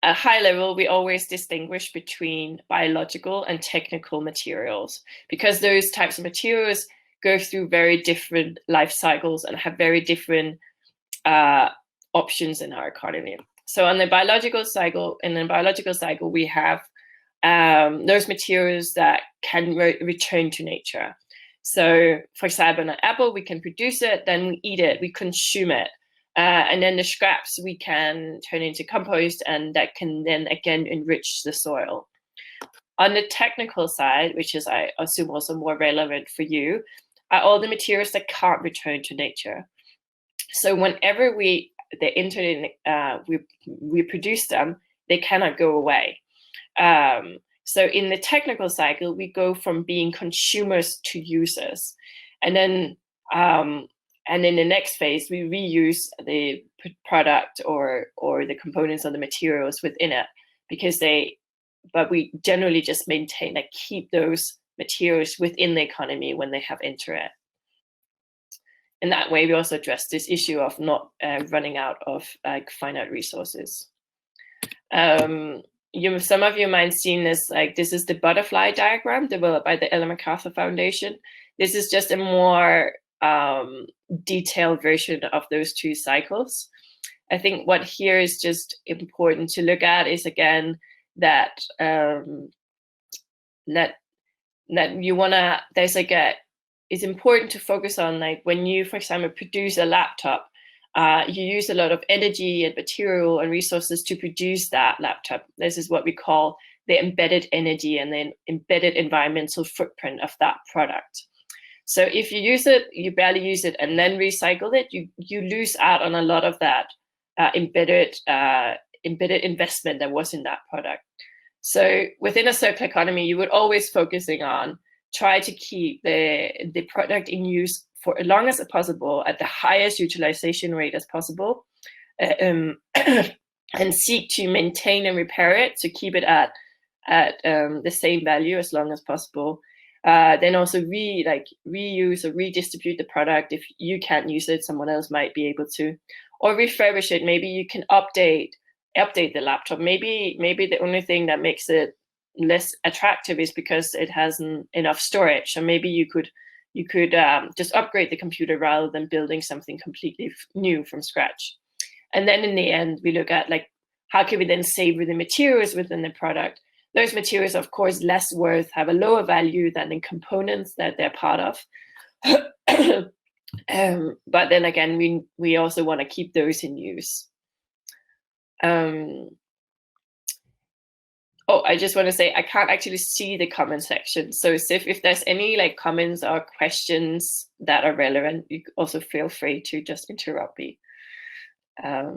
At high level, we always distinguish between biological and technical materials, because those types of materials go through very different life cycles and have very different options in our economy. So in the biological cycle, we have those materials that can return to nature. So, for example, an apple, we can produce it, then we eat it, we consume it. And then the scraps we can turn into compost, and that can then again enrich the soil. On the technical side, which is, I assume, also more relevant for you, are all the materials that can't return to nature. So whenever we produce them, they cannot go away. So in the technical cycle, we go from being consumers to users, and then in the next phase, we reuse the product or the components or the materials within it, but we generally just maintain, like, keep those materials within the economy when they have entered it. In that way, we also address this issue of not running out of finite resources. Some of you might have seen this, this is the butterfly diagram developed by the Ellen MacArthur Foundation. This is just a more detailed version of those two cycles. I think what here is just important to look at is, again, that it's important to focus on, like, when you, for example, produce a laptop, you use a lot of energy and material and resources to produce that laptop. This is what we call the embedded energy and then embedded environmental footprint of that product. So if you use it, you barely use it, and then recycle it, you lose out on a lot of that embedded investment that was in that product. So within a circular economy, you would always focusing on try to keep the product in use for as long as possible at the highest utilization rate as possible, and seek to maintain and repair it to keep it at the same value as long as possible. Then also reuse or redistribute the product. If you can't use it, someone else might be able to, or refurbish it. Maybe you can update the laptop. Maybe the only thing that makes it less attractive is because it hasn't enough storage. So maybe you could just upgrade the computer rather than building something completely new from scratch. And then in the end, we look at like, how can we then savor the materials within the product? Those materials, of course, less worth, have a lower value than the components that they're part of. But then again, we also want to keep those in use. I just want to say, I can't actually see the comment section. So if there's any like comments or questions that are relevant, you also feel free to just interrupt me. But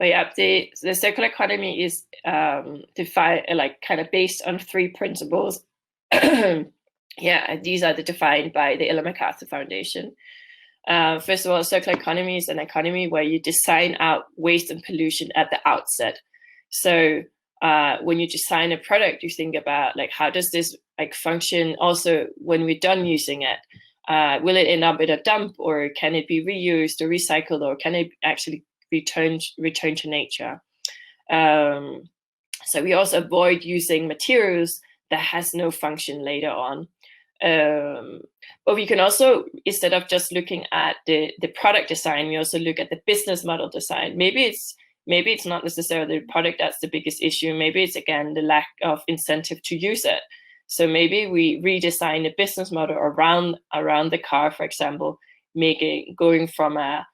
yeah, the circular economy is defined kind of based on 3 principles. Yeah, these are defined by the Ellen MacArthur Foundation. First of all, circular economy is an economy where you design out waste and pollution at the outset. So when you design a product, you think about like, how does this like function also when we're done using it? Will it end up in a dump, or can it be reused or recycled, or can it actually return to nature? So we also avoid using materials that has no function later on. But we can also, instead of just looking at the product design, we also look at the business model design. Maybe it's not necessarily the product that's the biggest issue. Maybe it's again the lack of incentive to use it. So maybe we redesign the business model around the car, for example, going from an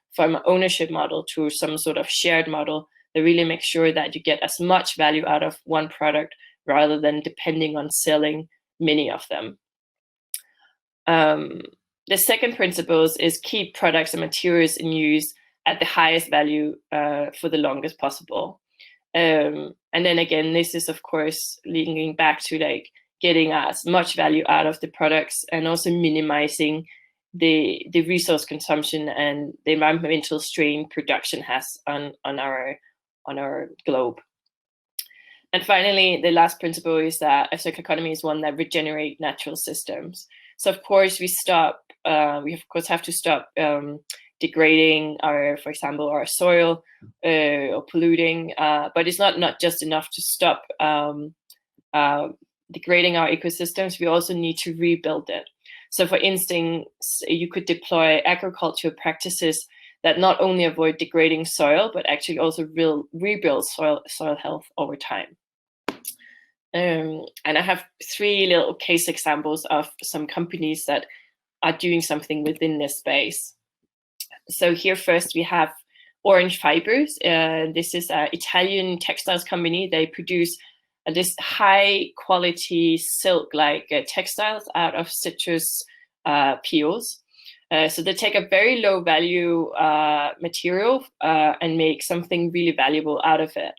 ownership model to some sort of shared model that really makes sure that you get as much value out of one product rather than depending on selling many of them. The second principle is keep products and materials in use at the highest value for the longest possible. And then again, this is of course linking back to like getting as much value out of the products and also minimizing the resource consumption and the environmental strain production has on our globe. And finally, the last principle is that a circular economy is one that regenerates natural systems. So of course we of course have to stop degrading for example, our soil or polluting, but it's not just enough to stop degrading our ecosystems. We also need to rebuild it. So for instance, you could deploy agricultural practices that not only avoid degrading soil, but actually also rebuild soil health over time. And I have 3 little case examples of some companies that are doing something within this space. So here first we have Orange Fibers. This is an Italian textiles company. They produce this high quality silk-like textiles out of citrus peels. So they take a very low value material and make something really valuable out of it.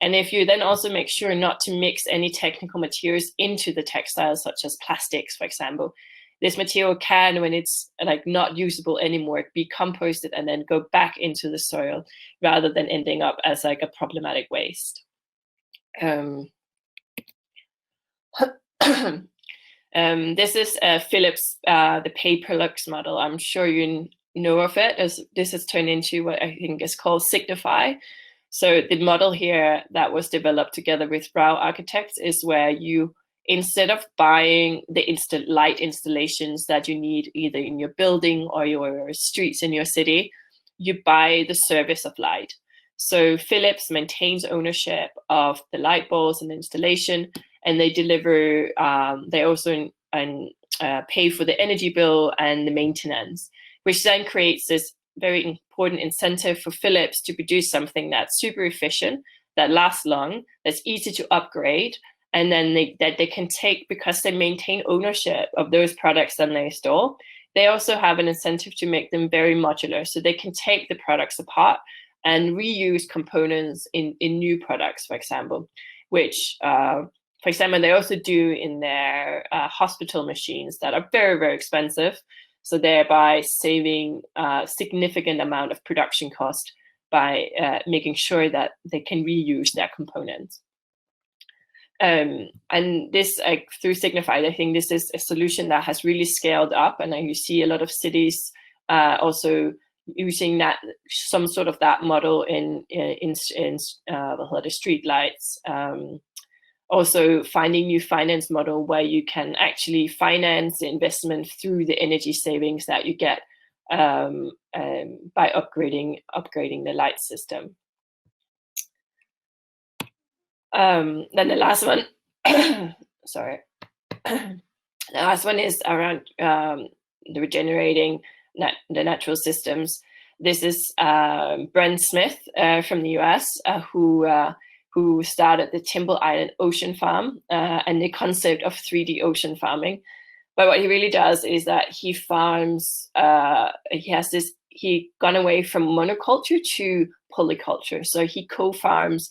And if you then also make sure not to mix any technical materials into the textiles, such as plastics, for example, this material can, when it's like not usable anymore, be composted and then go back into the soil rather than ending up as like a problematic waste. This is Philips, the Paperlux model. I'm sure you know of it, as this has turned into what I think is called Signify. So the model here that was developed together with Rao Architects is where you, instead of buying the light installations that you need either in your building or your streets in your city, you buy the service of light. So Philips maintains ownership of the light bulbs and installation, and they deliver, they also pay for the energy bill and the maintenance, which then creates this very important incentive for Philips to produce something that's super efficient, that lasts long, that's easy to upgrade, and then they can take, because they maintain ownership of those products that they install, they also have an incentive to make them very modular. So they can take the products apart and reuse components in new products, for example, which, for example, they also do in their hospital machines that are very, very expensive. So thereby saving a significant amount of production cost by making sure that they can reuse their components. And this, through Signified, I think this is a solution that has really scaled up, and you see a lot of cities also using that, some sort of that model in the street lights. Also finding new finance model where you can actually finance the investment through the energy savings that you get by upgrading the light system. Then the last one, sorry, the last one is around the regenerating the natural systems. This is Brent Smith from the US who started the Temple Island Ocean Farm and the concept of 3D ocean farming. But what he really does is that he farms, he gone away from monoculture to polyculture. So he co-farms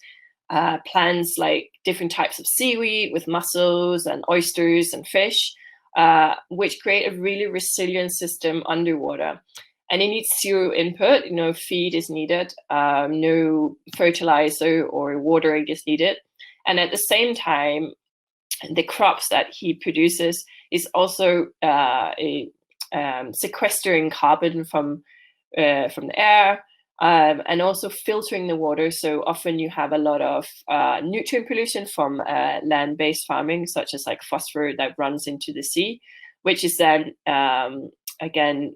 plants like different types of seaweed with mussels and oysters and fish, which create a really resilient system underwater. And it needs zero input, no feed is needed, no fertilizer or watering is needed. And at the same time, the crops that he produces is also sequestering carbon from the air and also filtering the water. So often you have a lot of nutrient pollution from land-based farming, such as like phosphorus that runs into the sea, which is then, again,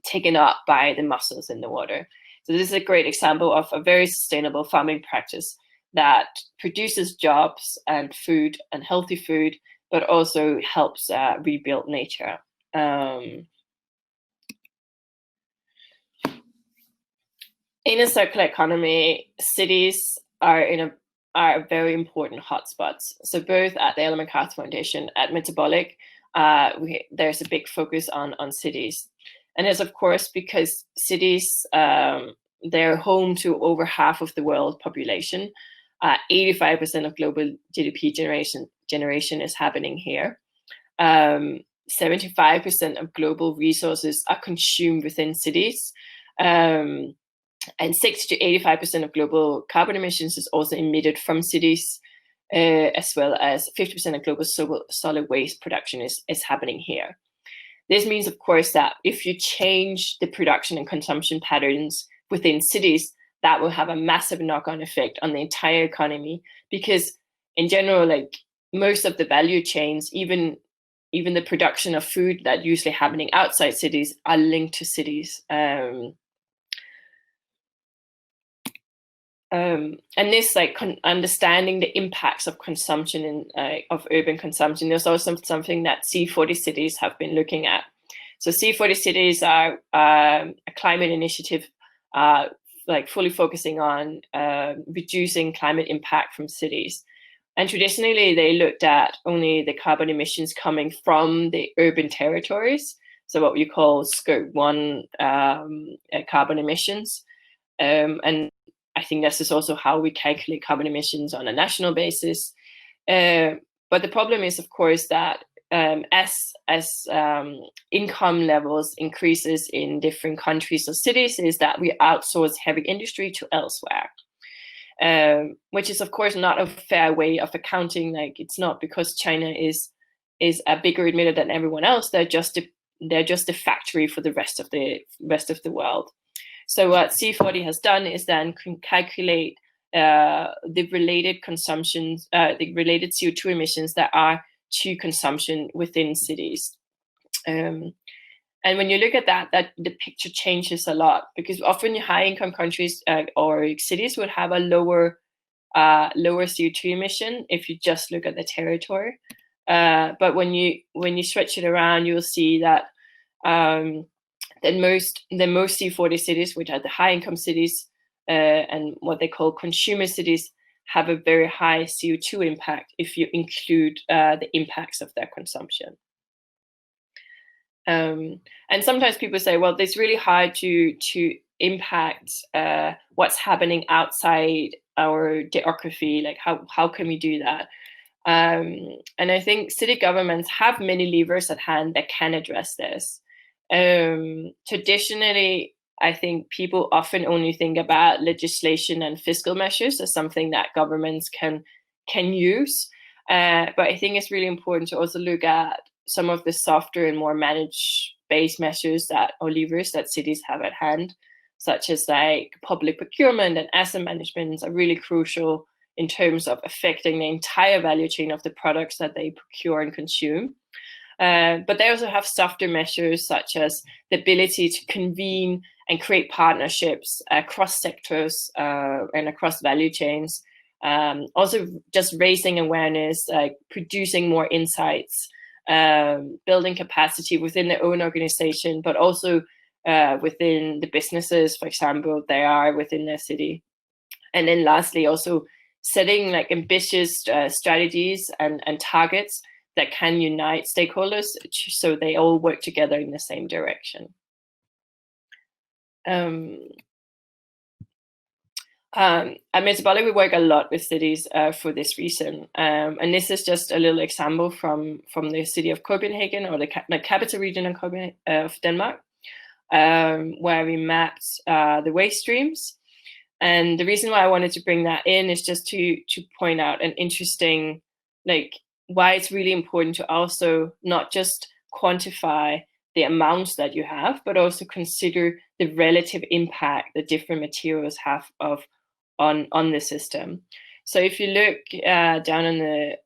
taken up by the mussels in the water. So this is a great example of a very sustainable farming practice that produces jobs and food and healthy food, but also helps rebuild nature. In a circular economy, cities are very important hotspots. So both at the Ellen MacArthur Foundation, at Metabolic, there's a big focus on cities. And it's, of course, because cities, they're home to over half of the world population. 85% of global GDP generation is happening here. 75% of global resources are consumed within cities. And 60 to 85% of global carbon emissions is also emitted from cities, as well as 50% of global solid waste production is happening here. This means, of course, that if you change the production and consumption patterns within cities, that will have a massive knock-on effect on the entire economy, because in general, like most of the value chains, even the production of food that usually happening outside cities are linked to cities. And this, like, understanding the impacts of consumption of urban consumption, there's also something that C40 cities have been looking at. So C40 cities are a climate initiative, like fully focusing on reducing climate impact from cities. And traditionally, they looked at only the carbon emissions coming from the urban territories, so what we call Scope 1 carbon emissions. And I think this is also how we calculate carbon emissions on a national basis. But the problem is, of course, that as income levels increases in different countries or cities, is that we outsource heavy industry to elsewhere, which is, of course, not a fair way of accounting. Like, it's not because China is a bigger emitter than everyone else. They're just a factory for the rest of the world. So what C40 has done is then calculate the related consumptions, the related CO2 emissions that are to consumption within cities. And when you look at that, the picture changes a lot, because often high-income countries or cities would have a lower CO2 emission if you just look at the territory. But when you switch it around, you'll see that the most C40 cities, which are the high-income cities and what they call consumer cities, have a very high CO2 impact if you include the impacts of their consumption. And sometimes people say, well, it's really hard to impact what's happening outside our geography. Like how can we do that? And I think city governments have many levers at hand that can address this. Traditionally, I think people often only think about legislation and fiscal measures as something that governments can use. But I think it's really important to also look at some of the softer and more managed-based measures or levers that cities have at hand, such as like public procurement and asset management are really crucial in terms of affecting the entire value chain of the products that they procure and consume. But they also have softer measures such as the ability to convene and create partnerships across sectors and across value chains. Also just raising awareness, like producing more insights, building capacity within their own organization, but also within the businesses, for example, they are within their city. And then lastly, also setting like ambitious strategies and targets that can unite stakeholders so they all work together in the same direction. At Metabolic, we work a lot with cities for this reason. And this is just a little example from the city of Copenhagen, or the capital region of Denmark, where we mapped the waste streams. And the reason why I wanted to bring that in is just to point out an interesting, like, why it's really important to also not just quantify the amounts that you have, but also consider the relative impact that different materials have on the system. So if you look down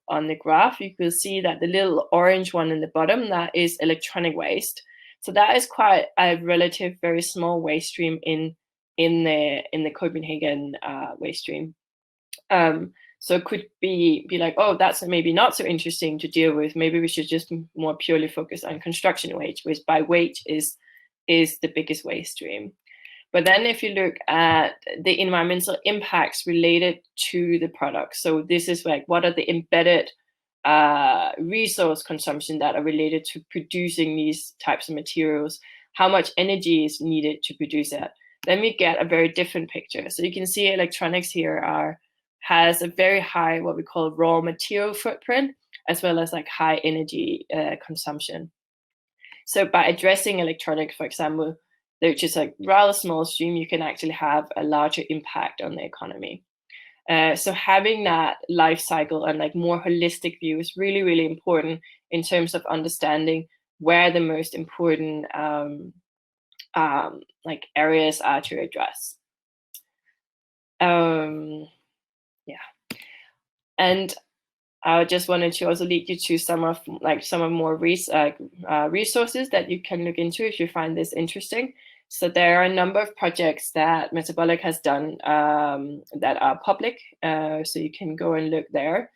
on the graph, you will see that the little orange one in the bottom, that is electronic waste. So that is quite a relative, very small waste stream in the Copenhagen waste stream. So it could be like, oh, that's maybe not so interesting to deal with. Maybe we should just more purely focus on construction waste, which by weight is the biggest waste stream. But then if you look at the environmental impacts related to the product, so this is like, what are the embedded resource consumption that are related to producing these types of materials? How much energy is needed to produce that? Then we get a very different picture. So you can see electronics here has a very high, what we call raw material footprint, as well as like high energy consumption. So by addressing electronics, for example, which is a rather small stream, you can actually have a larger impact on the economy. So having that life cycle and like more holistic view is really, really important in terms of understanding where the most important like areas are to address. Yeah, and I just wanted to also lead you to some of more resources that you can look into if you find this interesting. So there are a number of projects that Metabolic has done that are public, so you can go and look there.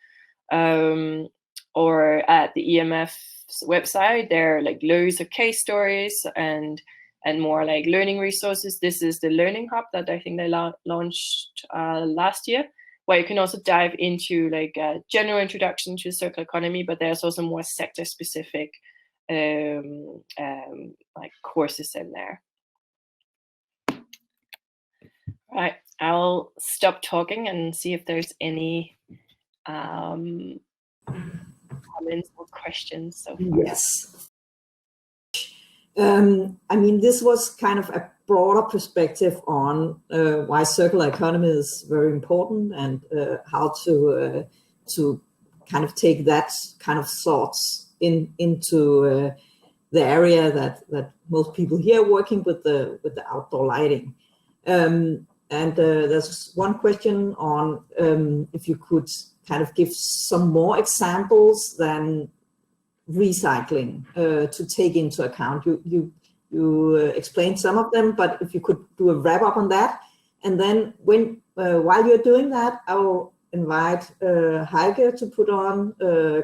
Or at the EMF's website, there are like loads of case stories and more like learning resources. This is the Learning Hub that I think they launched last year, where you can also dive into like a general introduction to circular economy, but there's also more sector-specific like courses in there. Right, I'll stop talking and see if there's any comments or questions so far. Yes. I mean, this was kind of a broader perspective on why circular economy is very important and how to kind of take that kind of thoughts into the area that most people here are working with the outdoor lighting. And there's one question on if you could kind of give some more examples than recycling to take into account. You explained some of them, but if you could do a wrap up on that. And then while you're doing that, I will invite Heike to put on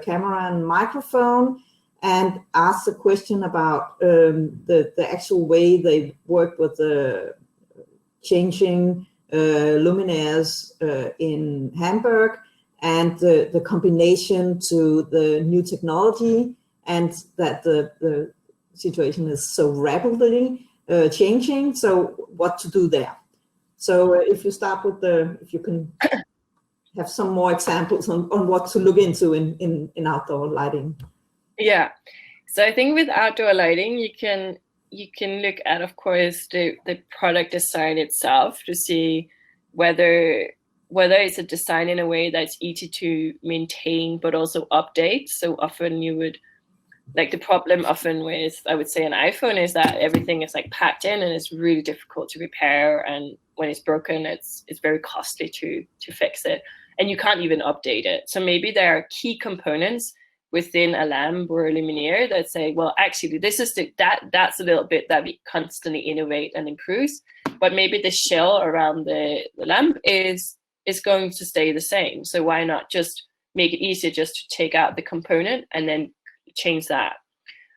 camera and microphone and ask a question about the actual way they work with the changing luminaires in Hamburg, and the combination to the new technology, and that the situation is so rapidly, changing. So what to do there? So if you start with if you can have some more examples on what to look into in outdoor lighting. Yeah. So I think with outdoor lighting, you can look at, of course, the product design itself to see whether it's a design in a way that's easy to maintain, but also update. So often you would, like the problem often with, I would say, an iPhone is that everything is like packed in and it's really difficult to repair. And when it's broken, it's very costly to fix it. And you can't even update it. So maybe there are key components within a lamp or a luminaire that say, well, actually, this is that's a little bit that we constantly innovate and improve. But maybe the shell around the lamp is going to stay the same. So why not just make it easier just to take out the component and then change that?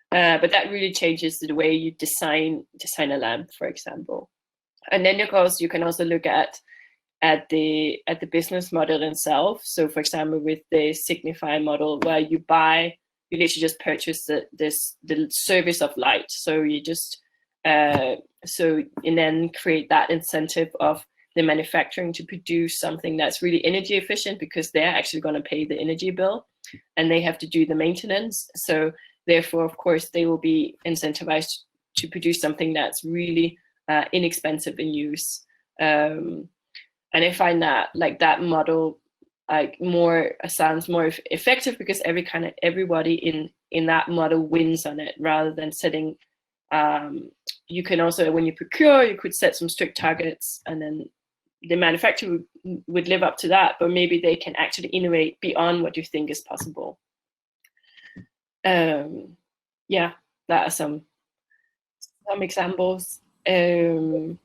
But that really changes the way you design a lamp, for example. And then, of course, you can also look at the business model itself. So, for example, with the Signify model, where you literally just purchase the service of light. So you just and then create that incentive of the manufacturing to produce something that's really energy efficient, because they're actually going to pay the energy bill and they have to do the maintenance. So therefore, of course, they will be incentivized to produce something that's really inexpensive in use. And I find that like that model sounds more effective, because everybody in that model wins on it, rather than setting. You can also, when you procure, you could set some strict targets, and then the manufacturer would live up to that, but maybe they can actually innovate beyond what you think is possible. Yeah, that are some examples. Heike?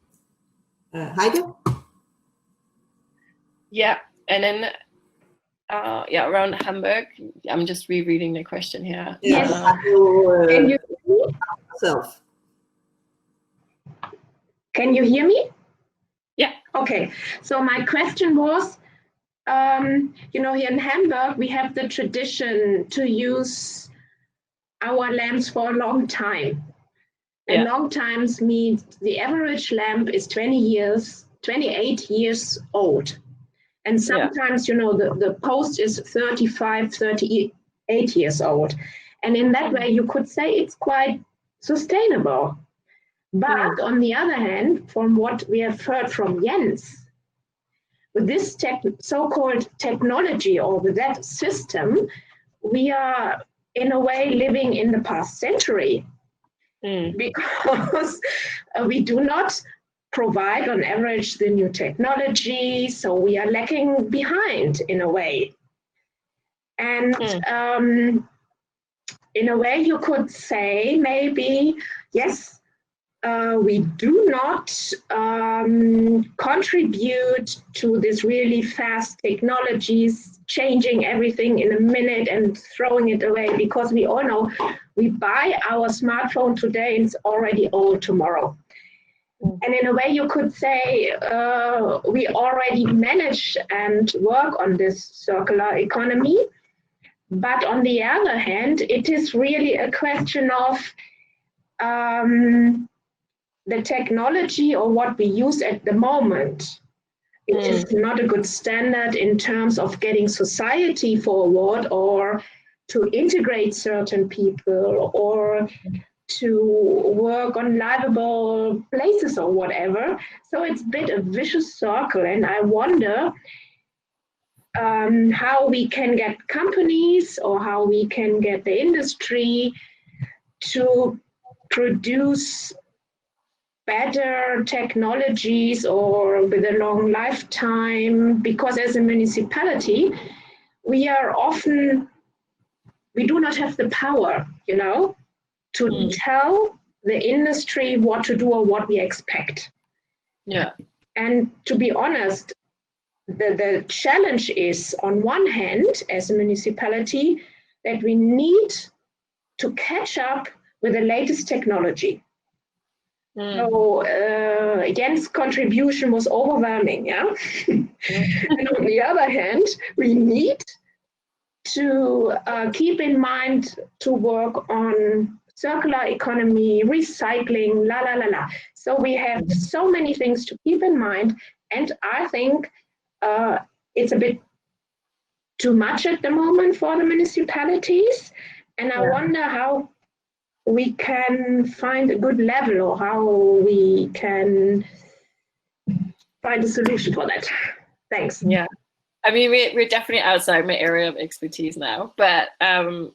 Yeah, and then around Hamburg, I'm just rereading the question here. Yes. Can you self? Can you hear me? Yeah. Okay. So my question was, here in Hamburg, we have the tradition to use our lamps for a long time. And long times means the average lamp is 28 years old. And sometimes, the post is 35, 38 years old. And in that way, you could say it's quite sustainable. But on the other hand, from what we have heard from Jens, with this so-called technology, or with that system, we are in a way living in the past century, because we do not provide on average the new technology, so we are lacking behind in a way. And in a way you could say maybe, yes, we do not contribute to this really fast technologies, changing everything in a minute and throwing it away, because we all know we buy our smartphone today and it's already old tomorrow. And in a way you could say we already manage and work on this circular economy. But on the other hand, it is really a question of the technology, or what we use at the moment. It is not a good standard in terms of getting society forward, or to integrate certain people, or to work on livable places or whatever. So it's a bit a vicious circle. And I wonder how we can get companies, or how we can get the industry to produce better technologies, or with a long lifetime, because as a municipality, we do not have the power, to tell the industry what to do or what we expect. Yeah. And to be honest, the challenge is, on one hand, as a municipality, that we need to catch up with the latest technology. So Jens' contribution was overwhelming, And on the other hand, we need to keep in mind to work on circular economy, recycling, la la la la. So we have so many things to keep in mind, and I think it's a bit too much at the moment for the municipalities, and I wonder how we can find a good level, or how we can find a solution for that. Thanks. Yeah, I mean, we're definitely outside my area of expertise now, but I'm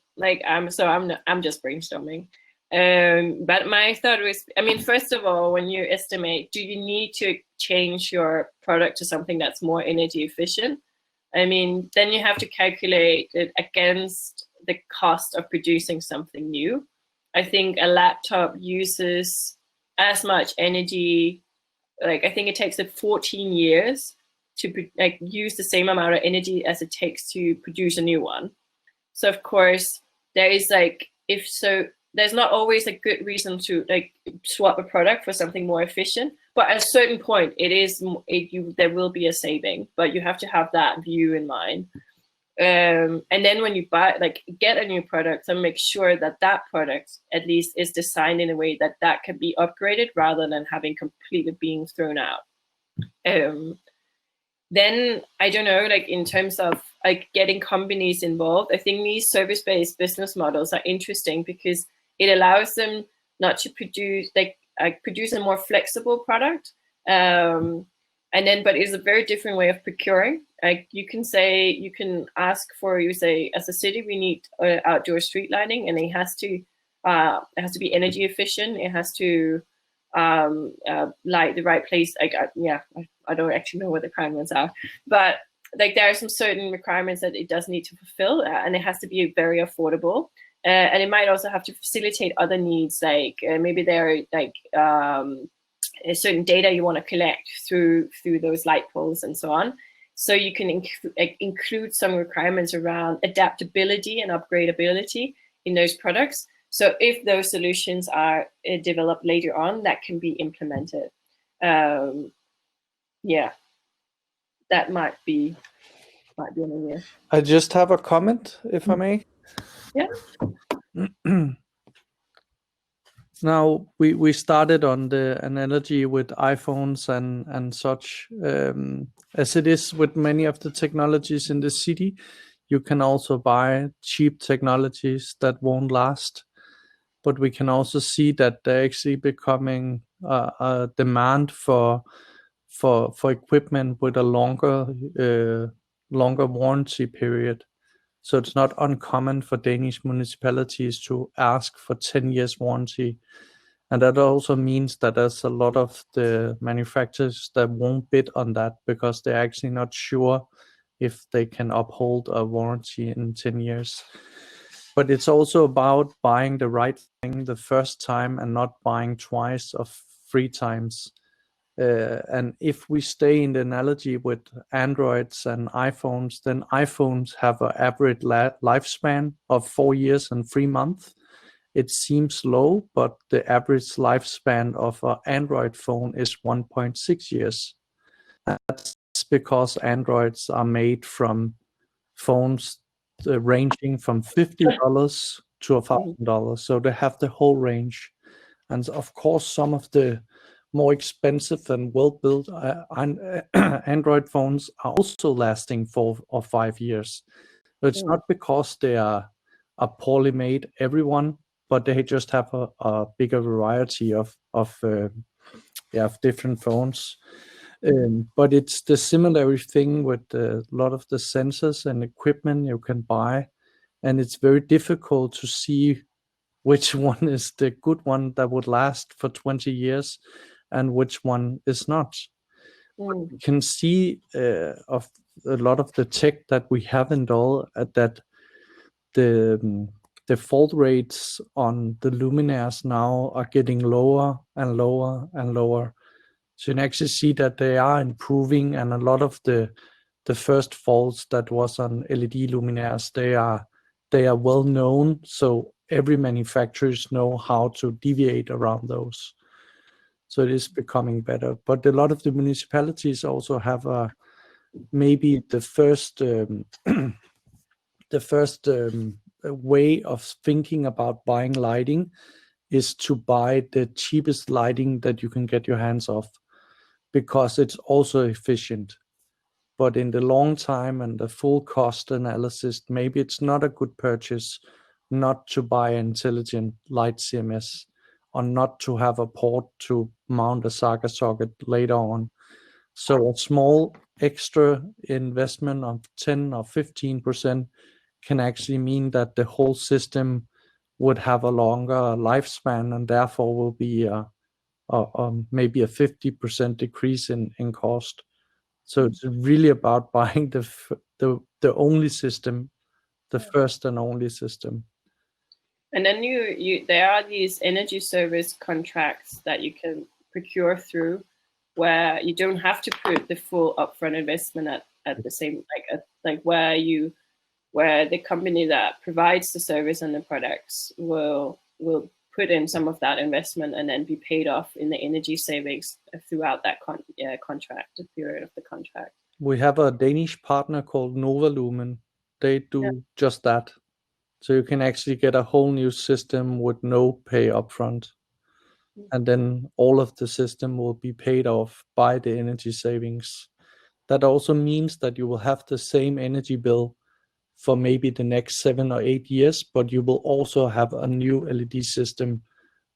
just brainstorming. But my thought was, I mean, first of all, when you estimate, do you need to change your product to something that's more energy efficient? I mean, then you have to calculate it against the cost of producing something new. I think a laptop uses as much energy, like I think it takes 14 years to use the same amount of energy as it takes to produce a new one. So of course, there is there's not always a good reason to swap a product for something more efficient, but at a certain point there will be a saving, but you have to have that view in mind. And then when you get a new product, so make sure that product at least is designed in a way that can be upgraded rather than having completely being thrown out. Then I don't know, in terms of getting companies involved, I think these service-based business models are interesting because it allows them not to produce produce a more flexible product, but it's a very different way of procuring. You can ask for, as a city, we need outdoor street lighting, and it has to be energy efficient. It has to light the right place. I don't actually know what the requirements are, but there are some certain requirements that it does need to fulfill, and it has to be very affordable. And it might also have to facilitate other needs, maybe there are a certain data you want to collect through those light poles and so on. So you can include some requirements around adaptability and upgradability in those products. So if those solutions are developed later on, that can be implemented. That might be an idea. I just have a comment, if I may. Yeah. Now we started on the analogy with iPhones and such. As it is with many of the technologies in the city, you can also buy cheap technologies that won't last. But we can also see that they're actually becoming a demand for equipment with a longer warranty period. So it's not uncommon for Danish municipalities to ask for 10 years warranty. And that also means that there's a lot of the manufacturers that won't bid on that because they're actually not sure if they can uphold a warranty in 10 years. But it's also about buying the right thing the first time and not buying twice or 3 times. And if we stay in the analogy with Androids and iPhones, then iPhones have an average lifespan of 4 years and 3 months. It seems low, but the average lifespan of an Android phone is 1.6 years. That's because Androids are made from phones ranging from $50 to $1,000. So they have the whole range. And of course, some of the more expensive and well-built Android phones are also lasting 4 or 5 years. So it's not because they are poorly made, everyone, but they just have a bigger variety of different phones. But it's the similar thing with a lot of the sensors and equipment you can buy, and it's very difficult to see which one is the good one that would last for 20 years and which one is not. You can see of a lot of the tech that we have installed that the fault rates on the luminaires now are getting lower and lower and lower. So you can actually see that they are improving, and a lot of the first faults that was on LED luminaires, they are well known. So every manufacturers know how to deviate around those. So it is becoming better. But a lot of the municipalities also have maybe the first way of thinking about buying lighting is to buy the cheapest lighting that you can get your hands off, because it's also efficient. But in the long time and the full cost analysis, maybe it's not a good purchase not to buy an intelligent light CMS, or not to have a port to mount a Saga socket later on. So a small extra investment of 10 or 15% can actually mean that the whole system would have a longer lifespan, and therefore will be maybe a 50% decrease in cost. So it's really about buying the only system, the first and only system. And then there are these energy service contracts that you can procure through, where you don't have to put the full upfront investment at the same, where the company that provides the service and the products will put in some of that investment and then be paid off in the energy savings throughout that contract, the period of the contract. We have a Danish partner called Nova Lumen. They do just that. So you can actually get a whole new system with no pay upfront. And then all of the system will be paid off by the energy savings. That also means that you will have the same energy bill for maybe the next 7 or 8 years, but you will also have a new LED system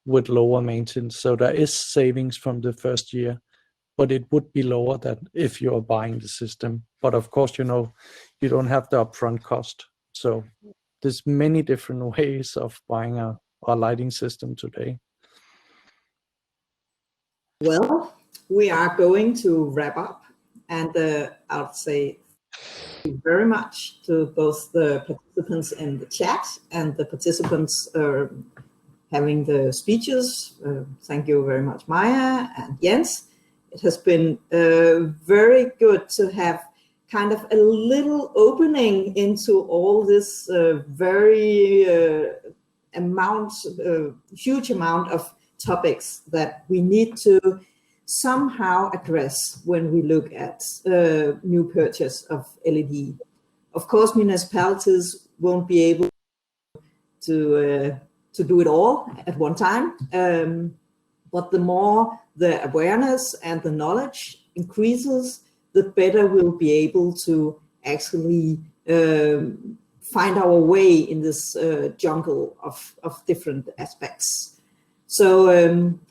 with lower maintenance. So there is savings from the first year, but it would be lower than if you're buying the system. But of course, you don't have the upfront cost. So there's many different ways of buying a lighting system today. Well, we are going to wrap up, and I'll say thank you very much to both the participants in the chat and the participants having the speeches. Thank you very much, Maja and Jens. It has been very good to have kind of a little opening into all this huge amount of topics that we need to somehow address when we look at new purchase of LED. Of course, municipalities won't be able to do it all at one time, but the more the awareness and the knowledge increases, the better we'll be able to actually find our way in this jungle of different aspects. So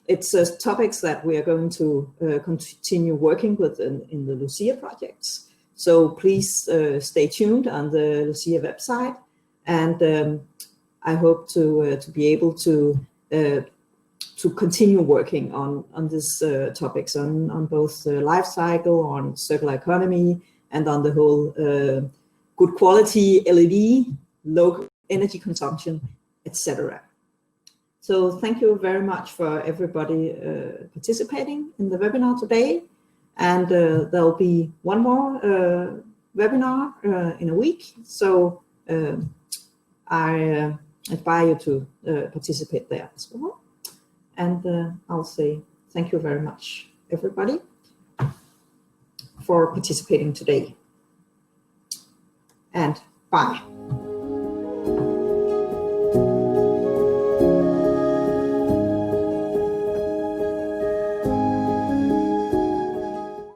it's topics that we are going to continue working with in the LUCIA projects. So please stay tuned on the LUCIA website, and I hope to be able to continue working on these topics, on both the life cycle, on circular economy, and on the whole good quality LED, low energy consumption, etc. So thank you very much for everybody participating in the webinar today. And there'll be one more webinar in a week. So I invite you to participate there as well. And I'll say thank you very much, everybody, for participating today. And bye.